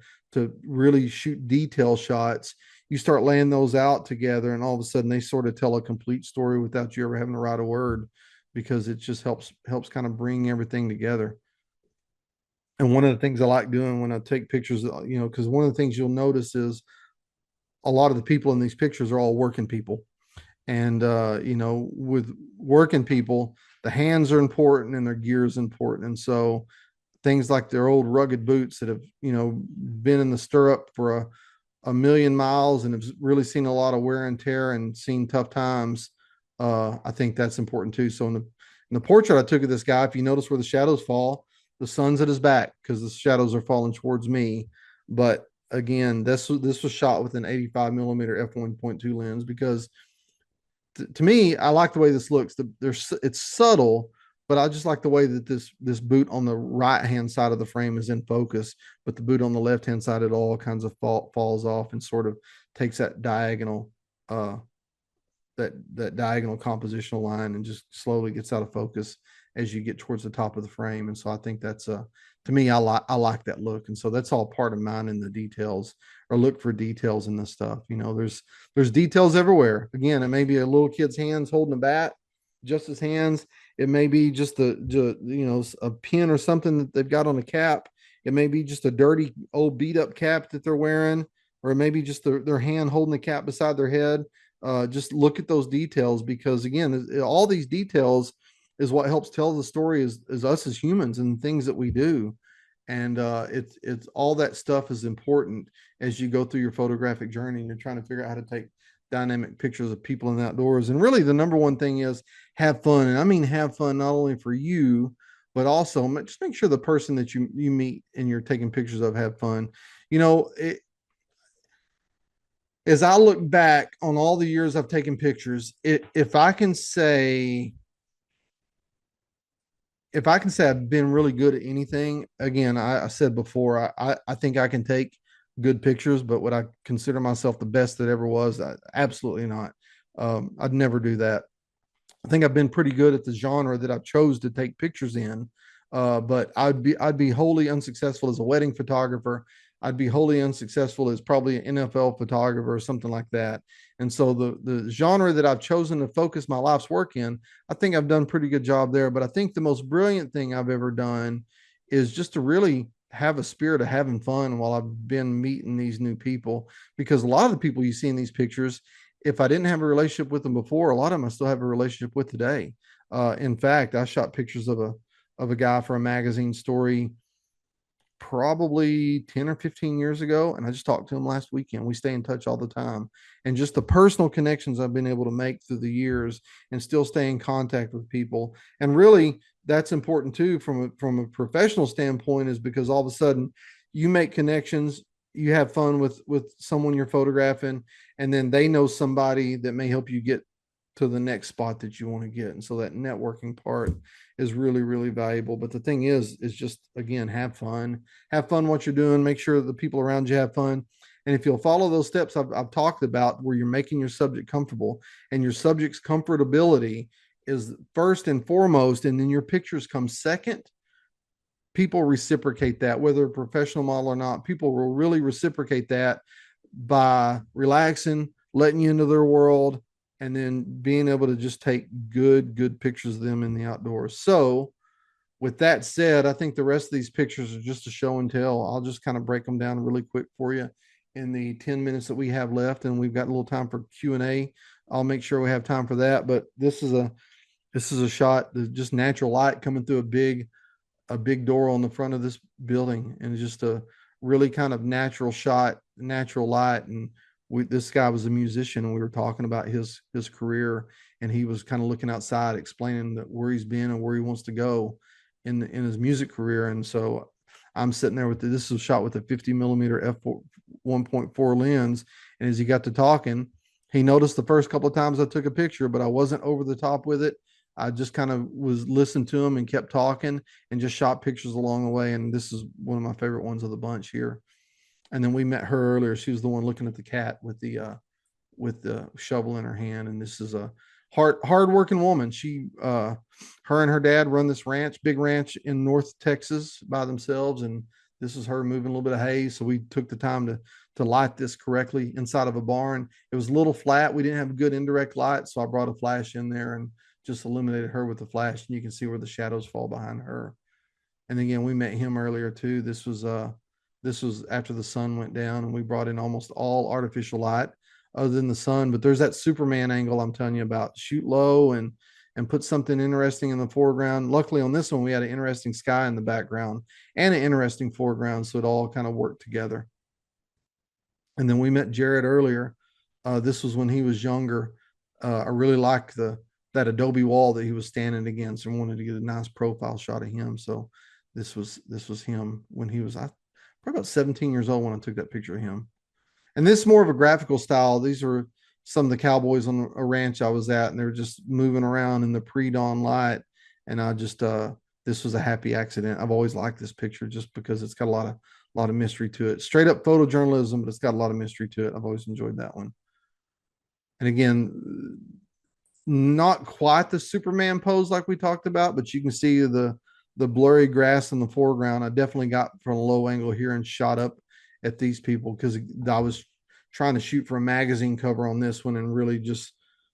really shoot detail shots, you start laying those out together, and all of a sudden they sort of tell a complete story without you ever having to write a word, because it just helps kind of bring everything together. And one of the things I like doing when I take pictures, because one of the things you'll notice is a lot of the people in these pictures are all working people. And with working people, the hands are important and their gear is important. And so things like their old rugged boots that have, been in the stirrup for a million miles and have really seen a lot of wear and tear and seen tough times. I think that's important too. So in the portrait I took of this guy, if you notice where the shadows fall, the sun's at his back because the shadows are falling towards me. But again, this was shot with an 85 millimeter f1.2 lens, because to me, I like the way this looks. It's subtle, but I just like the way that this boot on the right hand side of the frame is in focus, but the boot on the left hand side, it all kinds of falls off and sort of takes that diagonal that diagonal compositional line and just slowly gets out of focus as you get towards the top of the frame. And so I think that's to me, I like that look. And so that's all part of mine in the details, or look for details in this stuff. There's details everywhere. Again, it may be a little kid's hands holding a bat, just his hands. It may be just a pin or something that they've got on a cap. It may be just a dirty old beat up cap that they're wearing, or maybe just their hand holding the cap beside their head. Just look at those details, because again, all these details is what helps tell the story, is us as humans and things that we do. And it's all that stuff is important as you go through your photographic journey and you're trying to figure out how to take dynamic pictures of people in the outdoors. And really the number one thing is have fun. And I mean, have fun, not only for you, but also just make sure the person that you meet and you're taking pictures of have fun. As I look back on all the years I've taken pictures, if I can say I've been really good at anything, again, I said before, I think I can take good pictures, but would I consider myself the best that ever was? Absolutely not. I'd never do that. I think I've been pretty good at the genre that I chose to take pictures in, but I'd be wholly unsuccessful as a wedding photographer. I'd be wholly unsuccessful as probably an NFL photographer or something like that. And so the genre that I've chosen to focus my life's work in, I think I've done a pretty good job there. But I think the most brilliant thing I've ever done is just to really have a spirit of having fun while I've been meeting these new people. Because a lot of the people you see in these pictures, if I didn't have a relationship with them before, a lot of them I still have a relationship with today. In fact, I shot pictures of a guy for a magazine story probably 10 or 15 years ago, and I just talked to him last weekend. We stay in touch all the time, and just the personal connections I've been able to make through the years and still stay in contact with people. And really that's important too from a professional standpoint, is because all of a sudden you make connections, you have fun with someone you're photographing, and then they know somebody that may help you get to the next spot that you want to get. And so that networking part is really, really valuable. But the thing is just, again, have fun what you're doing. Make sure that the people around you have fun. And if you'll follow those steps I've talked about, where you're making your subject comfortable, and your subject's comfortability is first and foremost, and then your pictures come second, people reciprocate that, whether a professional model or not. People will really reciprocate that by relaxing, letting you into their world, and then being able to just take good pictures of them in the outdoors. So with that said, I think the rest of these pictures are just a show and tell. I'll just kind of break them down really quick for you in the 10 minutes that we have left, and we've got a little time for Q&A. I'll make sure we have time for that. But this is a shot, just natural light coming through a big door on the front of this building, and it's just a really kind of natural shot, natural light. And this guy was a musician, and we were talking about his career, and he was kind of looking outside, explaining where he's been and where he wants to go in his music career. And so I'm sitting there this is shot with a 50 millimeter f1.4 lens. And as he got to talking, he noticed the first couple of times I took a picture, but I wasn't over the top with it. I just kind of was listening to him and kept talking and just shot pictures along the way. And this is one of my favorite ones of the bunch here. And then we met her earlier. She was the one looking at the cat with the shovel in her hand. And this is a hard working woman. Her and her dad run this ranch, big ranch in North Texas by themselves. And this is her moving a little bit of hay. So we took the time to light this correctly inside of a barn. It was a little flat. We didn't have a good indirect light. So I brought a flash in there and just illuminated her with the flash. And you can see where the shadows fall behind her. And again, we met him earlier too. This was after the sun went down, and we brought in almost all artificial light other than the sun. But there's that Superman angle I'm telling you about. Shoot low and put something interesting in the foreground. Luckily on this one, we had an interesting sky in the background and an interesting foreground. So it all kind of worked together. And then we met Jared earlier. This was when he was younger. I really liked that adobe wall that he was standing against and wanted to get a nice profile shot of him. So this was him when he was probably about 17 years old when I took that picture of him. And this is more of a graphical style. These are some of the cowboys on a ranch I was at, and they're just moving around in the pre-dawn light. And this was a happy accident. I've always liked this picture just because it's got a lot of mystery to it. Straight up photojournalism, but it's got a lot of mystery to it. I've always enjoyed that one. And again, not quite the Superman pose like we talked about, but you can see the blurry grass in the foreground. I definitely got from a low angle here and shot up at these people because I was trying to shoot for a magazine cover on this one and really just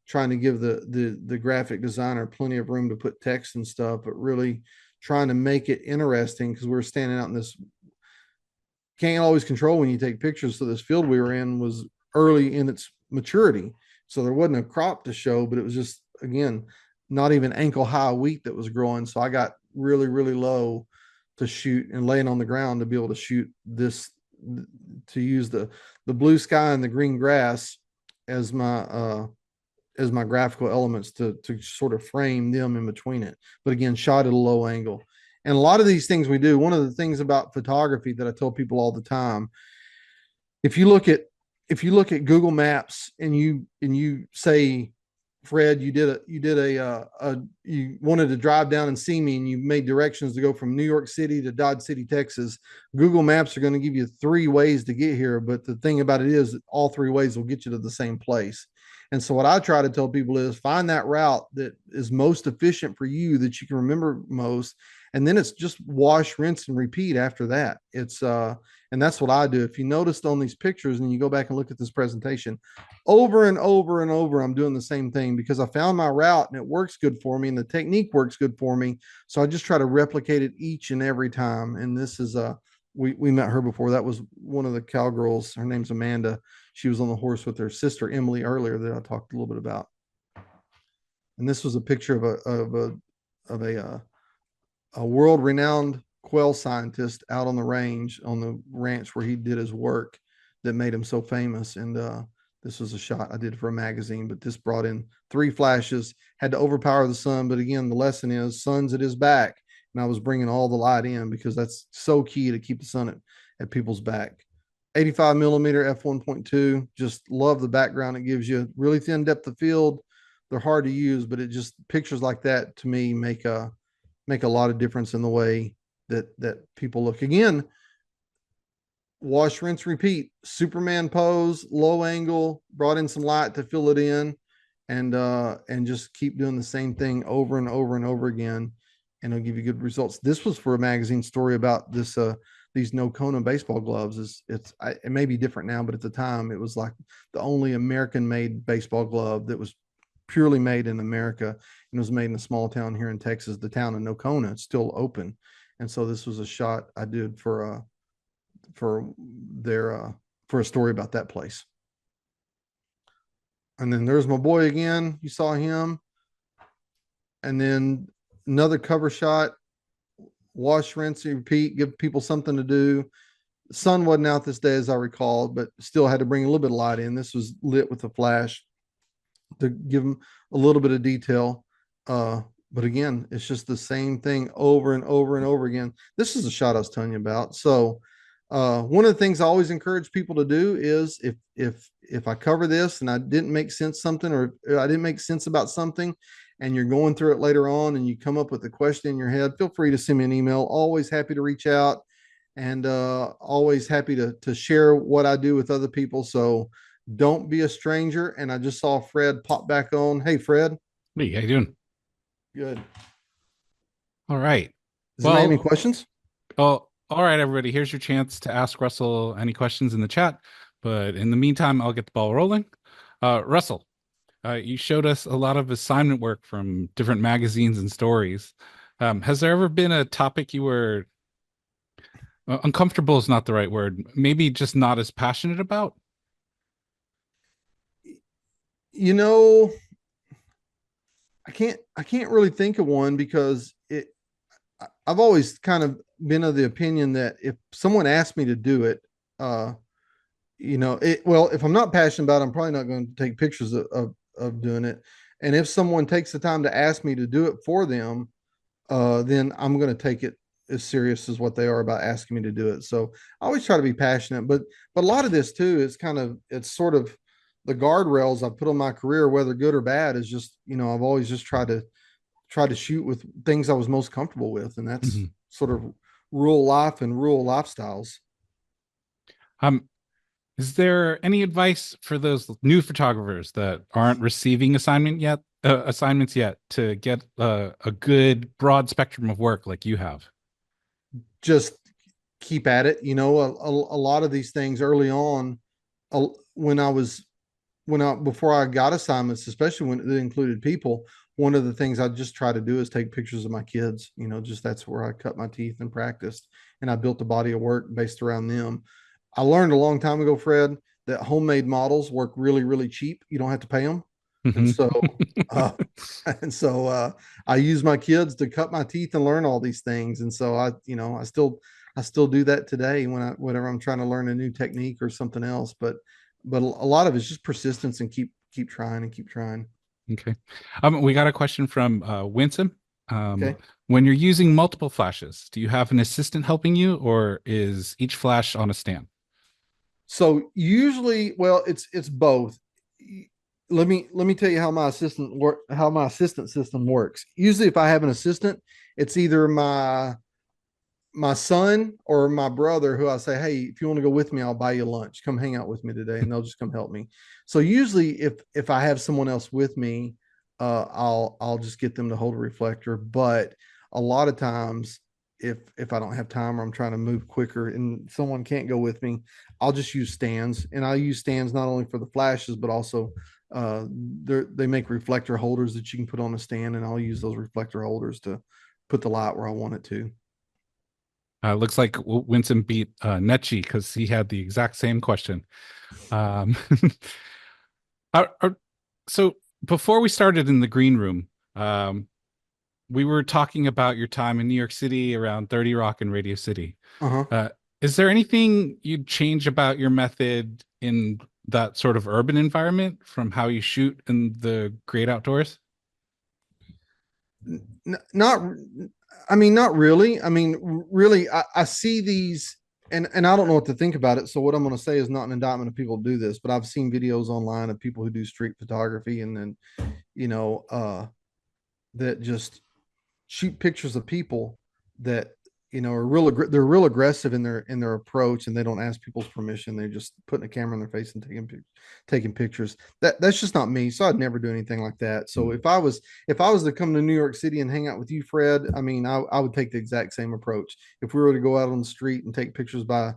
trying to give the graphic designer plenty of room to put text and stuff, but really trying to make it interesting because we were standing out in this. Can't always control when you take pictures. So this field we were in was early in its maturity. So there wasn't a crop to show, but it was just, again, not even ankle high wheat that was growing. So I got really, really low to shoot and laying on the ground to be able to shoot this, to use the blue sky and the green grass as my graphical elements to sort of frame them in between it. But again, shot at a low angle. And a lot of these things we do, one of the things about photography that I tell people all the time, if you look at Google Maps and you say, Fred, you wanted to drive down and see me, and you made directions to go from New York City to Dodge City, Texas. Google Maps are going to give you 3 ways to get here, but the thing about it is all 3 ways will get you to the same place. And so what I try to tell people is find that route that is most efficient for you, that you can remember most, and then it's just wash, rinse, and repeat after that. And that's what I do. If you noticed on these pictures and you go back and look at this presentation, over and over and over, I'm doing the same thing because I found my route and it works good for me and the technique works good for me. So I just try to replicate it each and every time. And this is we met her before. That was one of the cowgirls. Her name's Amanda. She was on the horse with her sister Emily earlier that I talked a little bit about. And this was a picture of a world-renowned quail scientist out on the range on the ranch where he did his work that made him so famous. And this was a shot I did for a magazine, but this brought in 3 flashes, had to overpower the sun. But again, the lesson is sun's at his back. And I was bringing all the light in because that's so key to keep the sun at people's back. 85 millimeter f1.2, just love the background it gives you. Really thin depth of field. They're hard to use, but it just, pictures like that to me make a lot of difference in the way that people look. Again, wash, rinse, repeat. Superman pose, low angle, brought in some light to fill it in, and just keep doing the same thing over and over and over again, and it'll give you good results. This was for a magazine story about this these Nokona baseball gloves. It may be different now, but at the time it was like the only American made baseball glove that was purely made in America, and it was made in a small town here in Texas, the town of Nokona. It's still open. And so this was a shot I did for a story about that place. And then there's my boy again. You saw him. And then another cover shot, wash, rinse, repeat, give people something to do. The sun wasn't out this day as I recall, but still had to bring a little bit of light in. This was lit with a flash to give them a little bit of detail. But again, it's just the same thing over and over and over again. This is the shot I was telling you about. So one of the things I always encourage people to do is if I cover this and I didn't make sense something, or I didn't make sense about something, and you're going through it later on and you come up with a question in your head, feel free to send me an email. Always happy to reach out and always happy to share what I do with other people. So don't be a stranger. And I just saw Fred pop back on. Hey, Fred. Hey, how you doing? Good. All right. Does anybody have any Well, questions? all right, everybody. Here's your chance to ask Russell any questions in the chat. But in the meantime, I'll get the ball rolling. Russell, you showed us a lot of assignment work from different magazines and stories. Has there ever been a topic you were uncomfortable is not the right word, maybe just not as passionate about? You know, I can't really think of one because I've always kind of been of the opinion that if someone asked me to do it, uh, well, if I'm not passionate about it, I'm probably not going to take pictures of doing it. And if someone takes the time to ask me to do it for them, then I'm going to take it as serious as what they are about asking me to do it. So I always try to be passionate, but a lot of this too is it's sort of the guardrails I've put on my career, whether good or bad, is just I've always just tried to shoot with things I was most comfortable with, and that's Mhm. sort of rural life and rural lifestyles. Um, is there any advice for those new photographers that aren't receiving assignments yet to get a good broad spectrum of work like you have? Just keep at it. A lot of these things early on, when I was when I before I got assignments, especially when it included people, one of the things I just try to do is take pictures of my kids. Just that's where I cut my teeth and practiced, and I built a body of work based around them. I learned a long time ago, Fred, that homemade models work really, really cheap. You don't have to pay them, and Mhm. so uh, and so I use my kids to cut my teeth and learn all these things. And so I still do that today whenever I'm trying to learn a new technique or something else. But a lot of it's just persistence and keep trying and keep trying. Okay. We got a question from Winsome. Okay. When you're using multiple flashes, do you have an assistant helping you, or is each flash on a stand? So usually, well, it's both. Let me tell you how my assistant system works. Usually, if I have an assistant, it's either my son or my brother who I say, hey, if you want to go with me, I'll buy you lunch. Come hang out with me today, and they'll just come help me. So usually, if I have someone else with me, I'll just get them to hold a reflector. But a lot of times, if I don't have time or I'm trying to move quicker and someone can't go with me, I'll just use stands, and I use stands not only for the flashes but also they make reflector holders that you can put on a stand, and I'll use those reflector holders to put the light where I want it to. Looks like Winsome beat Netchi because he had the exact same question. Um, are- so before we started in the green room, we were talking about your time in New York City around 30 Rock and Radio City. Uh-huh. Uh, is there anything you'd change about your method in that sort of urban environment from how you shoot in the great outdoors? Not I mean, not really. I mean, really, I see these, and I don't know what to think about it. So what I'm going to say is not an indictment of people who do this, but I've seen videos online of people who do street photography, and then you know that just shoot pictures of people that are they're real aggressive in their approach, and they don't ask people's permission. They're just putting a camera in their face and taking pictures. That's just not me, so I'd never do anything like that. So if I was to come to New York City and hang out with you, Fred, I mean, I would take the exact same approach. If we were to go out on the street and take pictures by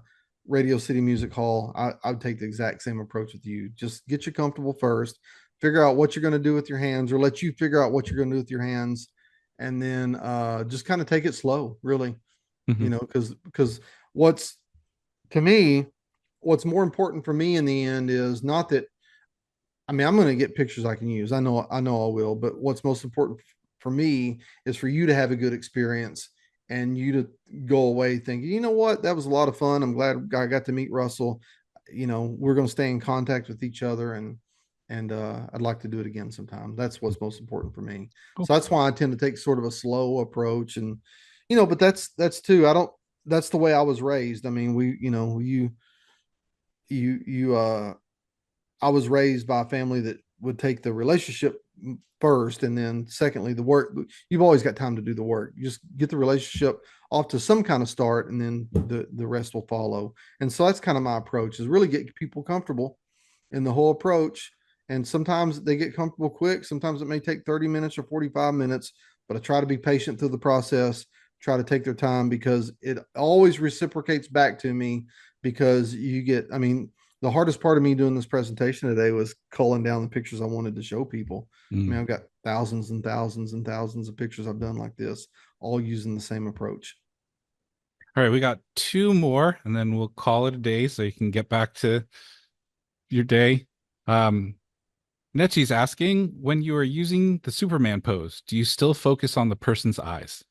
Radio City Music Hall, I would take the exact same approach with you. Just get you comfortable first, figure out what you're going to do with your hands, or let you figure out what you're going to do with your hands, and then just kind of take it slow, really. Mhm. Because what's to me, what's more important for me in the end is not that, I mean, I'm going to get pictures I can use. I know I will, but what's most important for me is for you to have a good experience, and you to go away thinking, you know what, that was a lot of fun. I'm glad I got to meet Russell. We're going to stay in contact with each other, and I'd like to do it again sometime. That's what's most important for me. Cool. So that's why I tend to take sort of a slow approach, and but that's too. I don't. That's the way I was raised. I mean, you I was raised by a family that would take the relationship first, and then secondly the work. You've always got time to do the work. You just get the relationship off to some kind of start, and then the rest will follow. And so that's kind of my approach, is really get people comfortable in the whole approach. And sometimes they get comfortable quick. Sometimes it may take 30 minutes or 45 minutes, but I try to be patient through the process, try to take their time, because it always reciprocates back to me. Because you get, I mean, the hardest part of me doing this presentation today was culling down the pictures I wanted to show people. I mean, I've got thousands and thousands and thousands of pictures I've done like this, all using the same approach. All right, we got two more, and then we'll call it a day so you can get back to your day. Netchi's asking, when you are using the Superman pose, do you still focus on the person's eyes?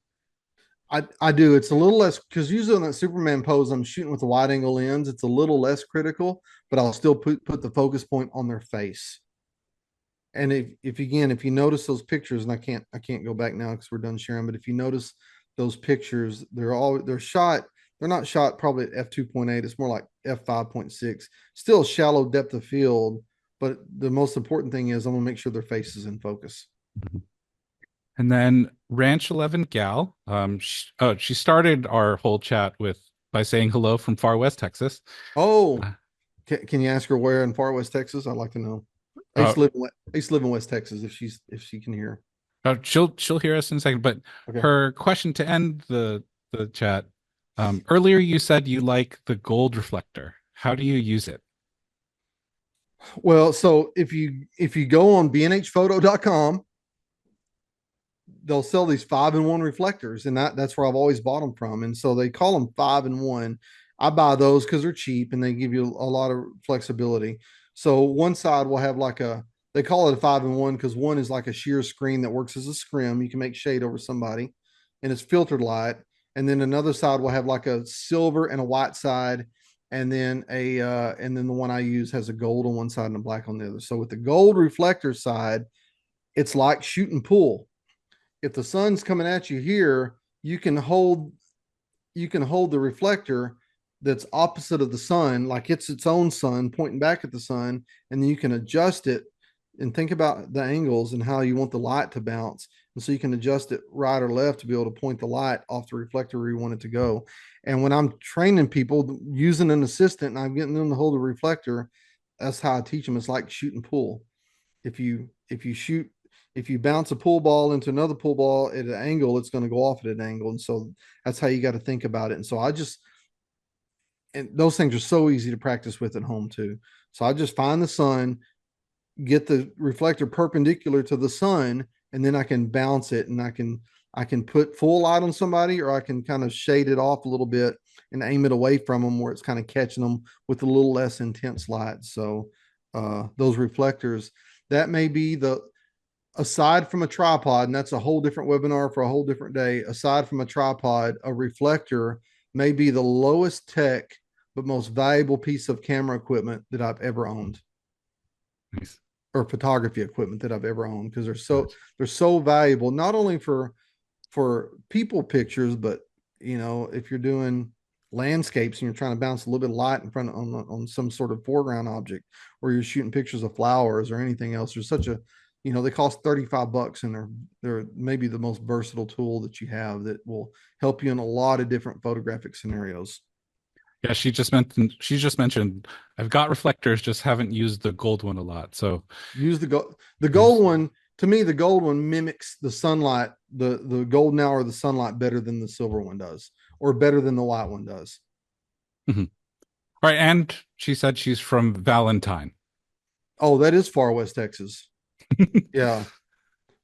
I do. It's a little less, because usually on that Superman pose, I'm shooting with a wide angle lens. It's a little less critical, but I'll still put the focus point on their face. And if again, if you notice those pictures, and I can't go back now because we're done sharing, but if you notice those pictures, they're shot, they're not shot probably at f2.8, it's more like f5.6, still shallow depth of field. But the most important thing is I'm gonna make sure their face is in focus. And then Ranch 11 Gal, she started our whole chat by saying hello from Far West Texas. Oh, Uh, can you ask her where in Far West Texas? I'd like to know. uh, I used to live in West Texas, if she can hear. she'll hear us in a second, but Okay. her question to end the chat. Earlier you said you like the gold reflector. How do you use it? Well, so if you go on bnhphoto.com, they'll sell these 5-in-1 reflectors, and that's where I've always bought them from. And so they call them 5-in-1. I buy those because they're cheap and they give you a lot of flexibility. So one side will have like they call it a 5-in-1 because one is like a sheer screen that works as a scrim. You can make shade over somebody, and it's filtered light. And then another side will have like a silver and a white side, and then and then the one I use has a gold on one side and a black on the other. So with the gold reflector side, it's like shooting pool. If the sun's coming at you here, you can hold the reflector that's opposite of the sun, like it's its own sun pointing back at the sun, and then you can adjust it and think about the angles and how you want the light to bounce. And so you can adjust it right or left to be able to point the light off the reflector where you want it to go. And when I'm training people using an assistant and I'm getting them to hold the reflector, that's how I teach them. It's like shooting pool. If you bounce a pool ball into another pool ball at an angle, it's going to go off at an angle. And so that's how you got to think about it. And so and those things are so easy to practice with at home too. So I just find the sun, get the reflector perpendicular to the sun, and then I can bounce it, and I can put full light on somebody, or I can kind of shade it off a little bit and aim it away from them where it's kind of catching them with a little less intense light. So those reflectors, that may be aside from a tripod, and that's a whole different webinar for a whole different day. Aside from a tripod, a reflector may be the lowest tech but most valuable piece of camera equipment that I've ever owned. Nice. Or photography equipment that I've ever owned, because they're so valuable, not only for people pictures, but if you're doing landscapes and you're trying to bounce a little bit of light in front on some sort of foreground object, or you're shooting pictures of flowers or anything else, there's such a they cost $35, and they're maybe the most versatile tool that you have that will help you in a lot of different photographic scenarios. Yeah, she just mentioned I've got reflectors, just haven't used the gold one a lot. So Use the gold one. To me, the gold one mimics the sunlight, the golden hour of the sunlight better than the silver one does, or better than the white one does. Mhm. All right, and she said she's from Valentine. Oh, that is Far West Texas. Yeah.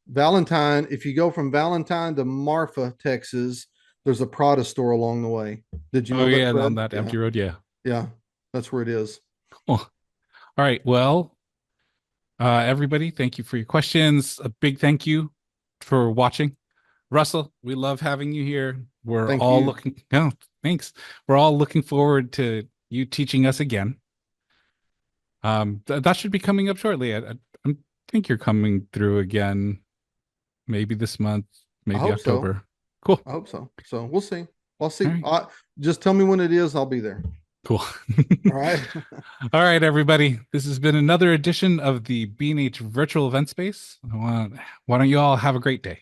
Valentine, if you go from Valentine to Marfa, Texas, there's a Prada store along the way. Did you Oh know that, yeah, on Fred? that Yeah. empty road. Yeah. Yeah. That's where it is. Cool. All right. Well, everybody, thank you for your questions. A big thank you for watching. Russell, we love having you here. We're Thank all you. looking, oh, thanks. We're all looking forward to you teaching us again. That should be coming up shortly. I think you're coming through again, maybe this month, I maybe hope so. October. Cool. I hope so. So we'll see. I'll All see. right. Just tell me when it is. I'll be there. Cool. All right. All right, everybody. This has been another edition of the B&H Virtual Event Space. Why don't you all have a great day?